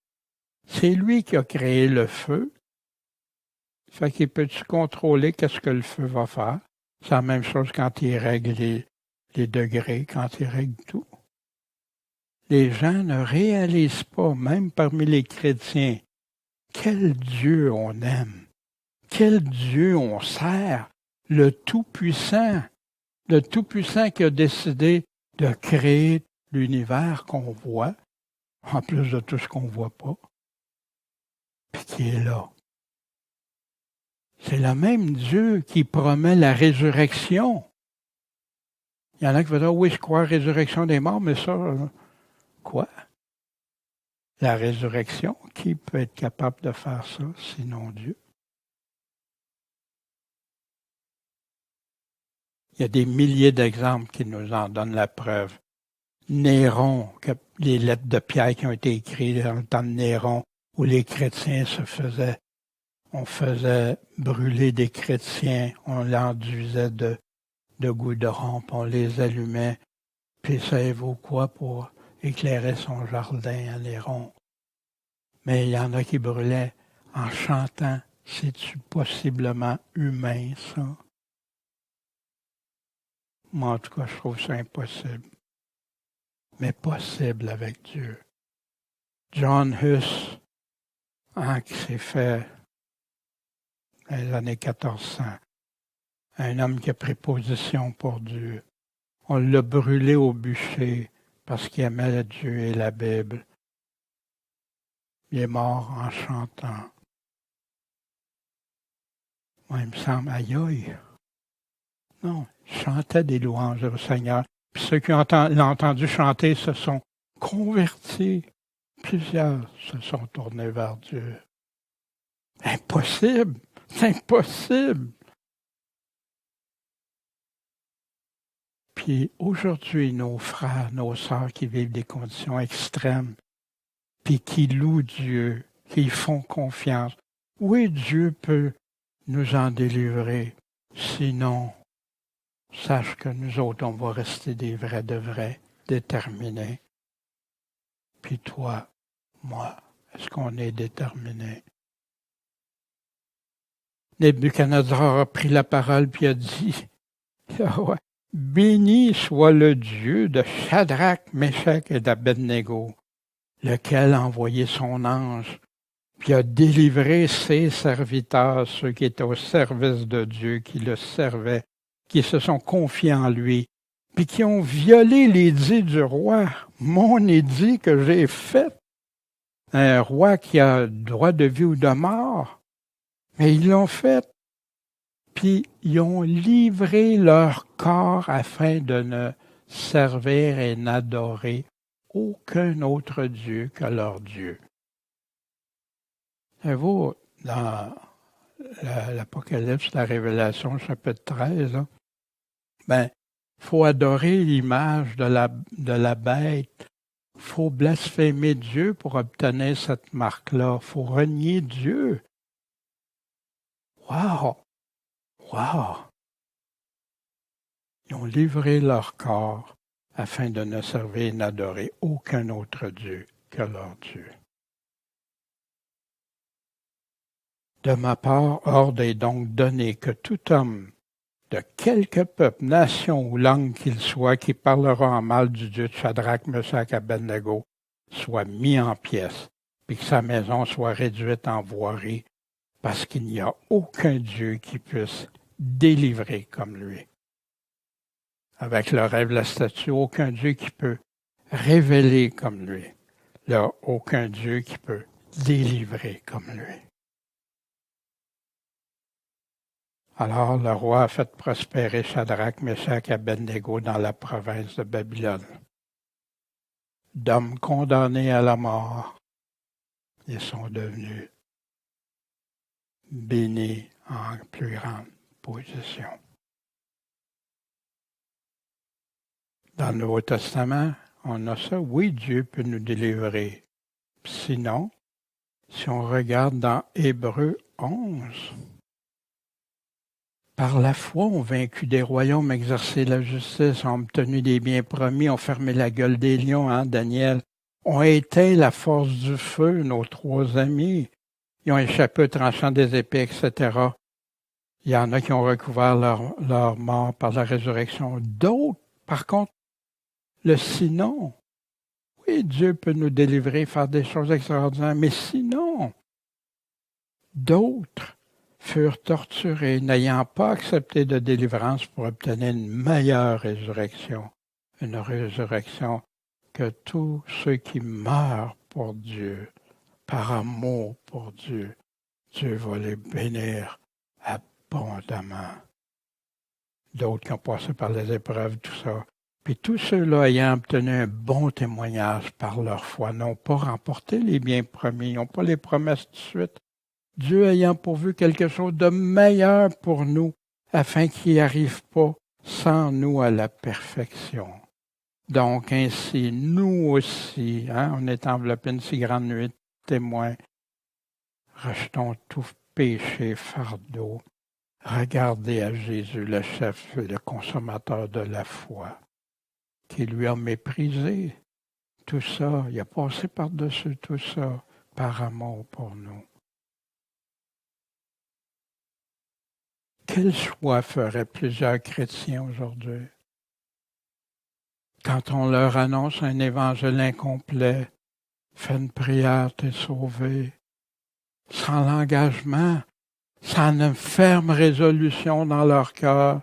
C'est lui qui a créé le feu. Fait qu'il peut-tu contrôler qu'est-ce que le feu va faire? C'est la même chose quand il règle les degrés, quand il règle tout. Les gens ne réalisent pas, même parmi les chrétiens, quel Dieu on aime, quel Dieu on sert, le Tout-Puissant qui a décidé de créer l'univers qu'on voit, en plus de tout ce qu'on ne voit pas, puis qui est là. C'est le même Dieu qui promet la résurrection. Il y en a qui vont dire, oui, je crois à la résurrection des morts, mais ça, quoi? La résurrection, qui peut être capable de faire ça, sinon Dieu? Il y a des milliers d'exemples qui nous en donnent la preuve. Néron, les lettres de Pierre qui ont été écrites dans le temps de Néron, où les chrétiens on faisait brûler des chrétiens, on l'enduisait de goudron, puis on les allumait. Puis savez-vous quoi pour éclairer son jardin à Néron? Mais il y en a qui brûlaient en chantant. C'est-tu possiblement humain, ça? Moi, en tout cas, je trouve ça impossible. Mais possible avec Dieu. John Huss, qui s'est fait dans les années 1400, un homme qui a pris position pour Dieu. On l'a brûlé au bûcher parce qu'il aimait Dieu et la Bible. Il est mort en chantant. Moi, il me semble, aïe aïe. Non, il chantait des louanges au Seigneur. Puis ceux qui l'ont entendu chanter se sont convertis. Plusieurs se sont tournés vers Dieu. Impossible! C'est impossible! Puis aujourd'hui, nos frères, nos sœurs qui vivent des conditions extrêmes, puis qui louent Dieu, qui font confiance, oui, Dieu peut nous en délivrer. Sinon, sache que nous autres, on va rester des vrais de vrais, déterminés. Puis toi, moi, est-ce qu'on est déterminés? Nebuchadnezzar a pris la parole puis a dit, ah ouais, béni soit le Dieu de Shadrach, Meshach et d'Abednego, lequel a envoyé son ange, puis a délivré ses serviteurs, ceux qui étaient au service de Dieu, qui le servaient, qui se sont confiés en lui, puis qui ont violé l'édit du roi, mon édit que j'ai fait. Un roi qui a droit de vie ou de mort, mais ils l'ont fait. Puis ils ont livré leur corps afin de ne servir et n'adorer aucun autre Dieu que leur Dieu. Savez-vous, dans l'Apocalypse, la Révélation, chapitre 13, là, Ben, faut adorer l'image de la bête. Faut blasphémer Dieu pour obtenir cette marque-là. Faut renier Dieu. Wow! Wow! Ils ont livré leur corps afin de ne servir et n'adorer aucun autre Dieu que leur Dieu. De ma part, ordre est donc donné que tout homme, de quelque peuple, nation ou langue qu'il soit, qui parlera en mal du Dieu de Shadrach, Meshach et Abednego, soit mis en pièces, puis que sa maison soit réduite en voirie, parce qu'il n'y a aucun Dieu qui puisse délivrer comme lui. Avec le rêve, la statue, aucun Dieu qui peut révéler comme lui. Il n'y a aucun Dieu qui peut délivrer comme lui. Alors le roi a fait prospérer Shadrach, Meshach et Abednego dans la province de Babylone. D'hommes condamnés à la mort, ils sont devenus bénis en plus grande position. Dans le Nouveau Testament, on a ça. Oui, Dieu peut nous délivrer. Sinon, si on regarde dans Hébreux 11, par la foi, ont vaincu des royaumes, exercé la justice, ont obtenu des biens promis, ont fermé la gueule des lions, Daniel, ont éteint la force du feu, nos trois amis. Ils ont échappé au tranchant des épées, etc. Il y en a qui ont recouvert leur mort par la résurrection. D'autres, par contre, le sinon. Oui, Dieu peut nous délivrer, faire des choses extraordinaires, mais sinon, d'autres furent torturés, n'ayant pas accepté de délivrance pour obtenir une meilleure résurrection, une résurrection que tous ceux qui meurent pour Dieu, par amour pour Dieu, Dieu va les bénir abondamment. D'autres qui ont passé par les épreuves, tout ça. Puis tous ceux-là ayant obtenu un bon témoignage par leur foi, n'ont pas remporté les biens promis, n'ont pas les promesses de suite. Dieu ayant pourvu quelque chose de meilleur pour nous, afin qu'il n'y arrive pas sans nous à la perfection. Donc ainsi, nous aussi, on est enveloppé une si grande nuée de témoins, rejetons tout péché, fardeau, regardez à Jésus, le chef et le consommateur de la foi, qui lui a méprisé tout ça, il a passé par-dessus tout ça par amour pour nous. Quel choix feraient plusieurs chrétiens aujourd'hui? Quand on leur annonce un évangile incomplet, fais une prière, t'es sauvé, sans l'engagement, sans une ferme résolution dans leur cœur,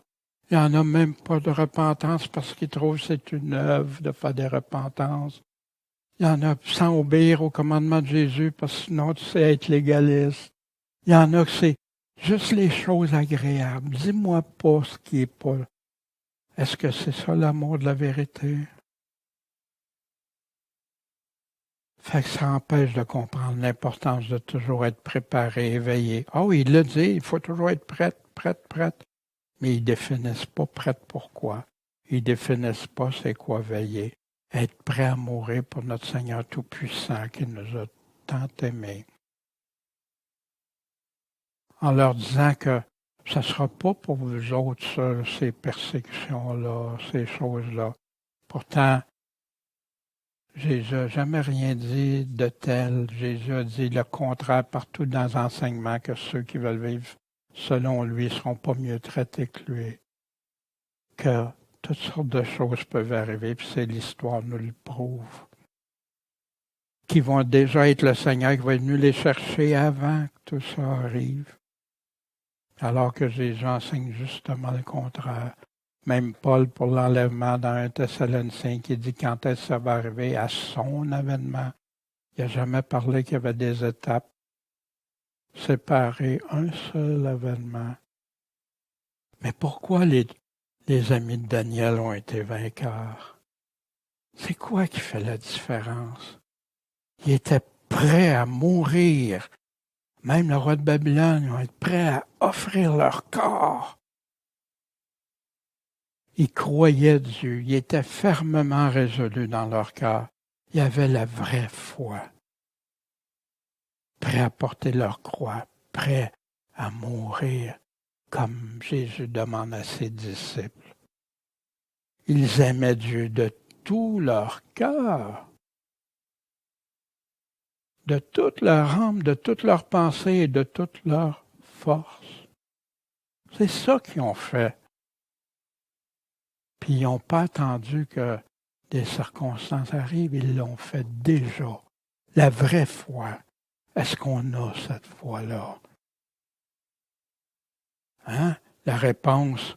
il n'y en a même pas de repentance parce qu'ils trouvent que c'est une œuvre de faire des repentances. Il y en a sans obéir au commandement de Jésus parce que sinon tu sais être légaliste. Il y en a que c'est juste les choses agréables. Dis-moi pas ce qui est pas. Est-ce que c'est ça l'amour de la vérité? Fait que ça empêche de comprendre l'importance de toujours être préparé, éveillé. Ah oui, il le dit, il faut toujours être prête. Mais ils définissent pas prête pourquoi. Ils définissent pas c'est quoi veiller. Être prêt à mourir pour notre Seigneur Tout-Puissant qui nous a tant aimés. En leur disant que ça ne sera pas pour vous autres, ça, ces persécutions-là, ces choses-là. Pourtant, Jésus n'a jamais rien dit de tel. Jésus a dit le contraire partout dans l'enseignement, que ceux qui veulent vivre selon lui ne seront pas mieux traités que lui. Que toutes sortes de choses peuvent arriver, puis c'est l'histoire nous le prouve. Qui vont déjà être le Seigneur qui va être venu les chercher avant que tout ça arrive. Alors que Jésus enseigne justement le contraire. Même Paul, pour l'enlèvement dans un Thessaloniciens, qui dit quand est-ce que ça va arriver à son avènement. Il n'a jamais parlé qu'il y avait des étapes séparées, un seul avènement. Mais pourquoi les amis de Daniel ont été vainqueurs? C'est quoi qui fait la différence? Ils étaient prêts à mourir. Même le roi de Babylone, ils vont être prêts à offrir leur corps Ils croyaient Dieu, ils étaient fermement résolus dans leur cœur. Ils avaient la vraie foi, prêts à porter leur croix, prêts à mourir comme Jésus demande à ses disciples. Ils aimaient Dieu de tout leur cœur, de toute leur âme, de toute leur pensée et de toute leur force. C'est ça qu'ils ont fait. Puis ils n'ont pas attendu que des circonstances arrivent, ils l'ont fait déjà. La vraie foi, est-ce qu'on a cette foi-là? Hein? La réponse,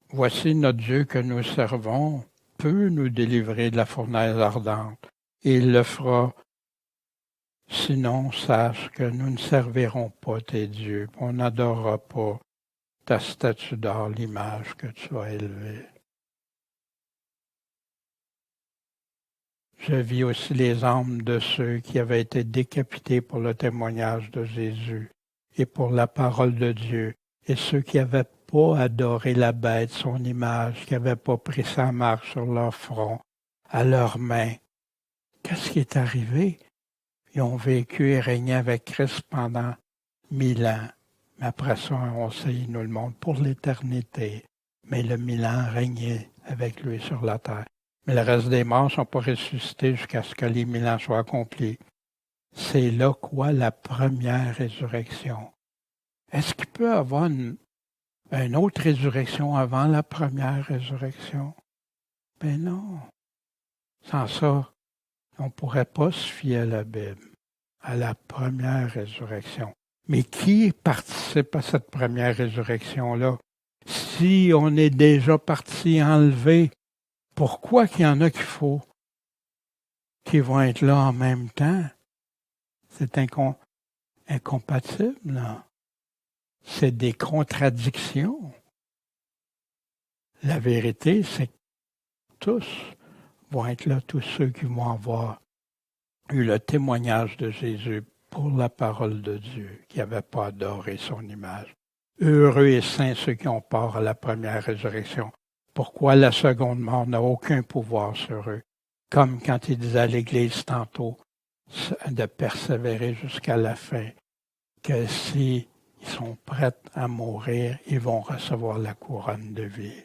voici notre Dieu que nous servons, peut nous délivrer de la fournaise ardente. Et il le fera. Sinon, sache que nous ne servirons pas tes dieux. On n'adorera pas ta statue d'or, l'image que tu as élevée. Je vis aussi les âmes de ceux qui avaient été décapités pour le témoignage de Jésus et pour la parole de Dieu, et ceux qui n'avaient pas adoré la bête, son image, qui n'avaient pas pris sa marque sur leur front, à leurs mains. Qu'est-ce qui est arrivé? Ils ont vécu et régné avec Christ pendant 1000 ans. Mais après ça, on sait, il nous le montre, pour l'éternité. Mais le 1000 ans régné avec lui sur la terre. Mais le reste des morts ne sont pas ressuscités jusqu'à ce que les 1000 ans soient accomplis. C'est là quoi la première résurrection. Est-ce qu'il peut y avoir une autre résurrection avant la première résurrection? Ben non. Sans ça, on ne pourrait pas se fier à la Bible, à la première résurrection. Mais qui participe à cette première résurrection-là? Si on est déjà parti enlever, pourquoi qu'il y en a qu'il faut qui vont être là en même temps? C'est incompatible, là. C'est des contradictions. La vérité, c'est que tous vont être là, tous ceux qui vont avoir eu le témoignage de Jésus pour la parole de Dieu, qui n'avaient pas adoré son image. Heureux et saints ceux qui ont part à la première résurrection. Pourquoi la seconde mort n'a aucun pouvoir sur eux? Comme quand il disait à l'Église tantôt, de persévérer jusqu'à la fin, que s'ils sont prêts à mourir, ils vont recevoir la couronne de vie.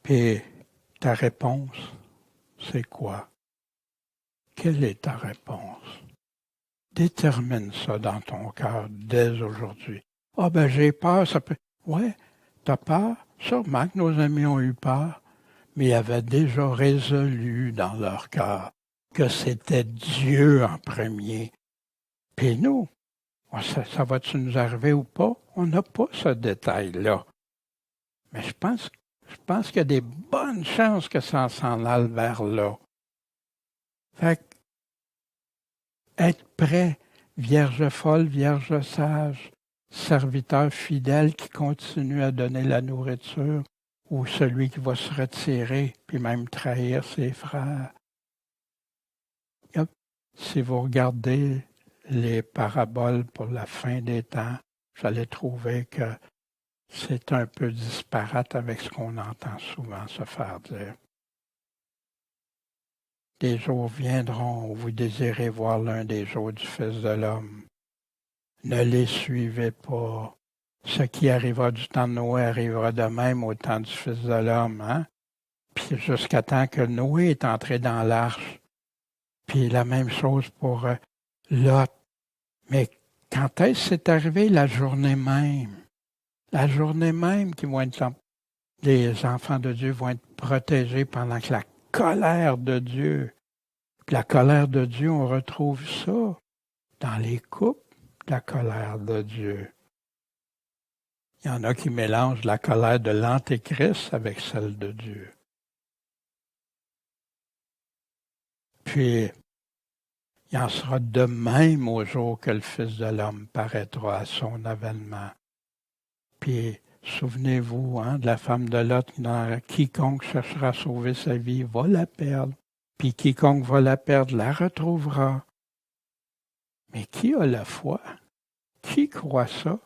Puis, ta réponse, c'est quoi? Quelle est ta réponse? Détermine ça dans ton cœur dès aujourd'hui. Ah ben j'ai peur, ça peut... Ouais, t'as peur? Sûrement que nos amis ont eu peur, mais ils avaient déjà résolu dans leur cœur que c'était Dieu en premier. Puis nous, ça va-tu nous arriver ou pas? On n'a pas ce détail-là. Mais je pense qu'il y a des bonnes chances que ça s'en aille vers là. Fait que, être prêt, vierge folle, vierge sage, serviteur fidèle qui continue à donner la nourriture, ou celui qui va se retirer, puis même trahir ses frères. Si vous regardez les paraboles pour la fin des temps, vous allez trouver que c'est un peu disparate avec ce qu'on entend souvent se faire dire. Des jours viendront où vous désirez voir l'un des jours du Fils de l'homme. Ne les suivez pas. Ce qui arrivera du temps de Noé arrivera de même au temps du Fils de l'homme. Hein? Puis jusqu'à temps que Noé est entré dans l'arche. Puis la même chose pour Lot. Mais quand est-ce que c'est arrivé? La journée même. La journée même qui vont être les enfants de Dieu vont être protégés pendant que la colère de Dieu. La colère de Dieu, on retrouve ça dans les couples, la colère de Dieu. Il y en a qui mélangent la colère de l'Antéchrist avec celle de Dieu. Puis, il en sera de même au jour que le Fils de l'homme paraîtra à son avènement. Puis, souvenez-vous de la femme de Lot, quiconque cherchera à sauver sa vie va la perdre. Puis quiconque va la perdre la retrouvera. Mais qui a la foi? Qui croit ça?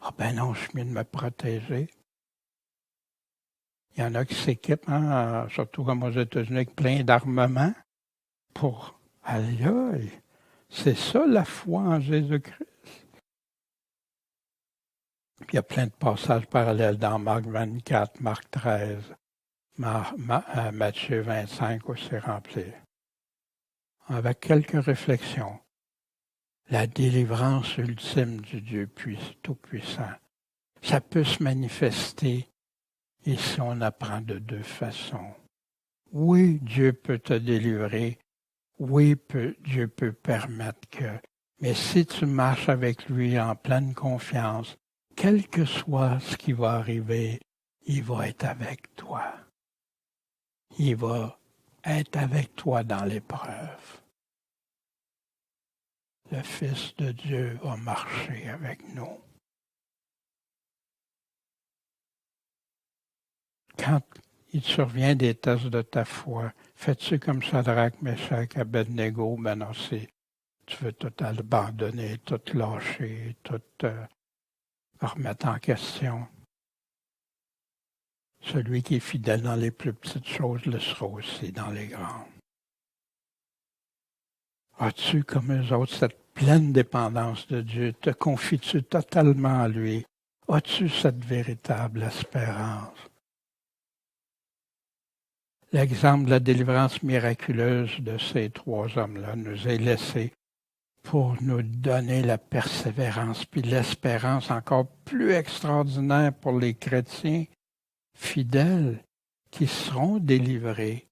Ah ben non, je suis mieux de me protéger. Il y en a qui s'équipent, hein, surtout comme aux États-Unis, avec plein d'armements pour... Aïe, aïe! C'est ça la foi en Jésus-Christ. Puis il y a plein de passages parallèles dans Marc 24, Marc 13, Matthieu 25 où c'est rempli. Avec quelques réflexions. La délivrance ultime du Dieu Tout-Puissant, ça peut se manifester ici on apprend de deux façons. Oui, Dieu peut te délivrer. Oui, Dieu peut permettre que. Mais si tu marches avec lui en pleine confiance, quel que soit ce qui va arriver, il va être avec toi. Il va être avec toi dans l'épreuve. Le Fils de Dieu va marcher avec nous. Quand il te survient des tests de ta foi, fais-tu comme Shadrach, Meshach, Abednego? Ben non, tu veux tout abandonner, tout lâcher, tout remettre en question. Celui qui est fidèle dans les plus petites choses le sera aussi dans les grandes. As-tu, comme eux autres, cette pleine dépendance de Dieu? Te confies-tu totalement à lui? As-tu cette véritable espérance? L'exemple de la délivrance miraculeuse de ces trois hommes-là nous est laissé pour nous donner la persévérance puis l'espérance encore plus extraordinaire pour les chrétiens fidèles qui seront délivrés,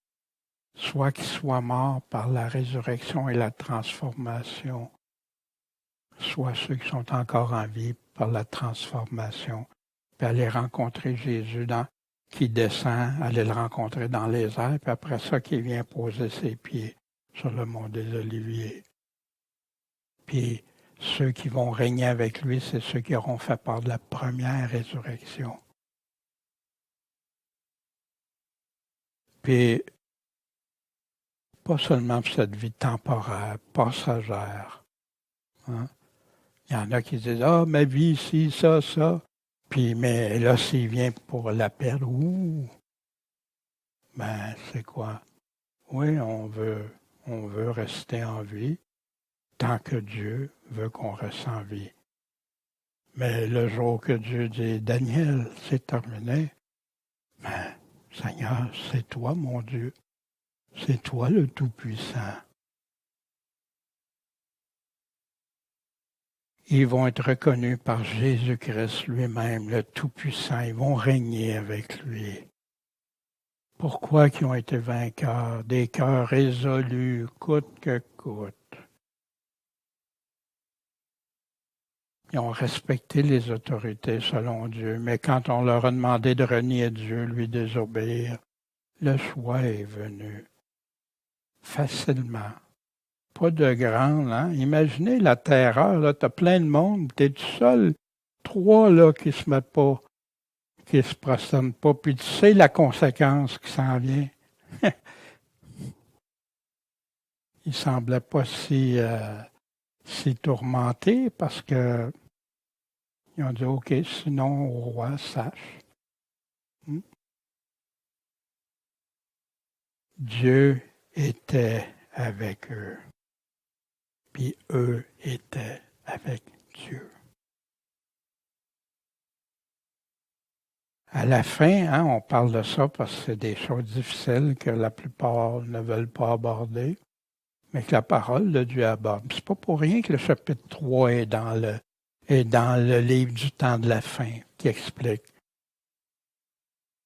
soit qu'ils soient morts par la résurrection et la transformation, soit ceux qui sont encore en vie par la transformation, puis aller rencontrer Jésus qui descend, aller le rencontrer dans les airs, puis après ça, qui vient poser ses pieds sur le mont des Oliviers. Puis ceux qui vont régner avec lui, c'est ceux qui auront fait part de la première résurrection. Puis, pas seulement pour cette vie temporaire, passagère. Hein? Il y en a qui disent, ah, ma vie ici, ça. Puis, mais là, s'il vient pour la perdre, ben, c'est quoi? Oui, on veut rester en vie tant que Dieu veut qu'on reste en vie. Mais le jour que Dieu dit, Daniel, c'est terminé, ben, Seigneur, c'est toi, mon Dieu. C'est toi le Tout-Puissant. Ils vont être reconnus par Jésus-Christ lui-même, le Tout-Puissant. Ils vont régner avec lui. Pourquoi qu'ils ont été vainqueurs? Des cœurs résolus, coûte que coûte. Ils ont respecté les autorités selon Dieu, mais quand on leur a demandé de renier Dieu, lui désobéir, le choix est venu facilement. Pas de grande, hein? Imaginez la terreur, là, t'as plein de monde, t'es tout seul, trois là qui se mettent pas, qui se prosternent pas, puis tu sais la conséquence qui s'en vient. Ils semblaient pas si tourmentés parce que ils ont dit OK, sinon au roi sache. Dieu était avec eux, puis eux étaient avec Dieu. À la fin, hein, on parle de ça parce que c'est des choses difficiles que la plupart ne veulent pas aborder, mais que la parole de Dieu aborde. C'est pas pour rien que le chapitre 3 est dans le livre du temps de la fin, qui explique.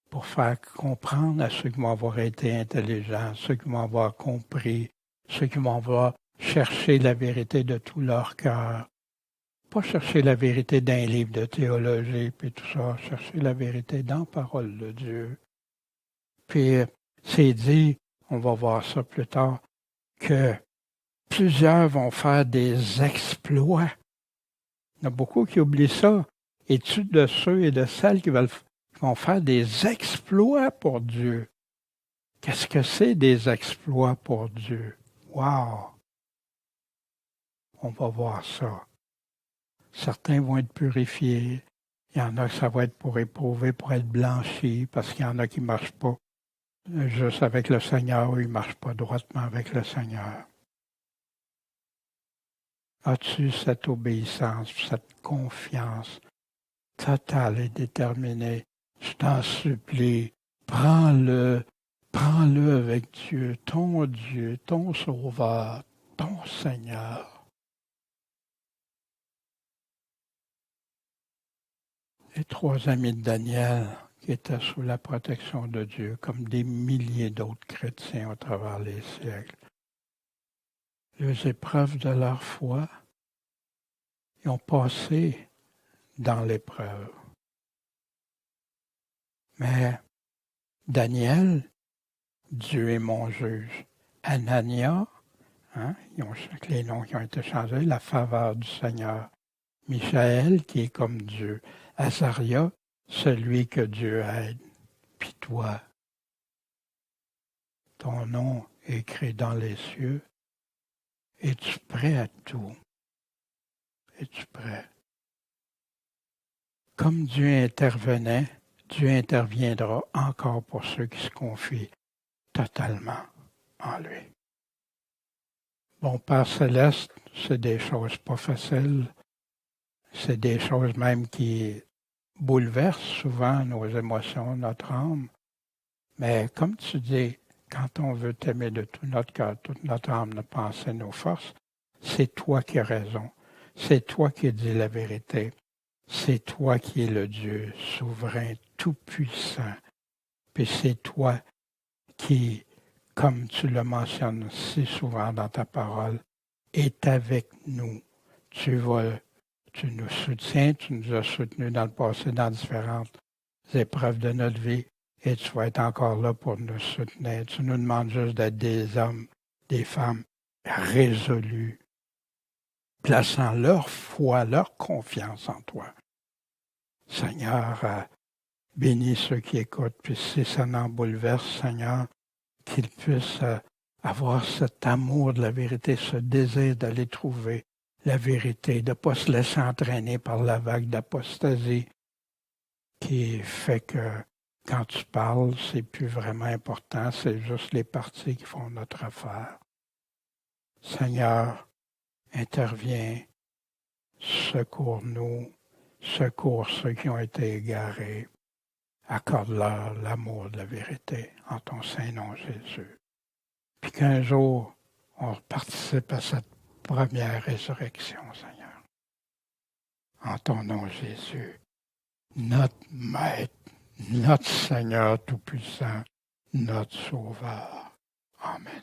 Pour faire comprendre à ceux qui vont avoir été intelligents, ceux qui vont avoir compris, ceux qui vont avoir cherché la vérité de tout leur cœur. Pas chercher la vérité d'un livre de théologie, puis tout ça, chercher la vérité dans la parole de Dieu. Puis, c'est dit, on va voir ça plus tard, que plusieurs vont faire des exploits. Il y en a beaucoup qui oublient ça. Étude de ceux et de celles qui vont faire des exploits pour Dieu. Qu'est-ce que c'est des exploits pour Dieu? Wow! On va voir ça. Certains vont être purifiés. Il y en a que ça va être pour éprouver, pour être blanchi, parce qu'il y en a qui ne marchent pas juste avec le Seigneur ou ils ne marchent pas droitement avec le Seigneur. As-tu cette obéissance, cette confiance totale et déterminée? Je t'en supplie, prends-le avec Dieu, ton Sauveur, ton Seigneur. Les 3 amis de Daniel qui étaient sous la protection de Dieu, comme des milliers d'autres chrétiens au travers les siècles. Les épreuves de leur foi, ils ont passé dans l'épreuve. Mais Daniel, Dieu est mon juge. Anania, les noms qui ont été changés, la faveur du Seigneur. Michaël, qui est comme Dieu. Azaria, celui que Dieu aide. Puis toi, ton nom est écrit dans les cieux. Es-tu prêt à tout? Es-tu prêt? Comme Dieu intervenait, Dieu interviendra encore pour ceux qui se confient totalement en lui. Bon, Père céleste, c'est des choses pas faciles. C'est des choses même qui bouleversent souvent nos émotions, notre âme. Mais comme tu dis, quand on veut t'aimer de tout notre cœur, toute notre âme, nos pensées, nos forces, c'est toi qui as raison. C'est toi qui dis la vérité. C'est toi qui es le Dieu souverain, tout-puissant. Puis c'est toi qui, comme tu le mentionnes si souvent dans ta parole, est avec nous. Tu nous soutiens, tu nous as soutenus dans le passé dans différentes épreuves de notre vie et tu vas être encore là pour nous soutenir. Tu nous demandes juste d'être des hommes, des femmes résolus, plaçant leur foi, leur confiance en toi. Seigneur, bénis ceux qui écoutent, puis si ça n'en bouleverse, Seigneur, qu'ils puissent avoir cet amour de la vérité, ce désir d'aller trouver la vérité, de ne pas se laisser entraîner par la vague d'apostasie qui fait que quand tu parles, c'est plus vraiment important, c'est juste les parties qui font notre affaire. Seigneur, interviens, secours-nous, secours ceux qui ont été égarés. Accorde-leur l'amour de la vérité en ton saint nom, Jésus. Puis qu'un jour, on participe à cette première résurrection, Seigneur. En ton nom, Jésus, notre Maître, notre Seigneur Tout-Puissant, notre Sauveur. Amen.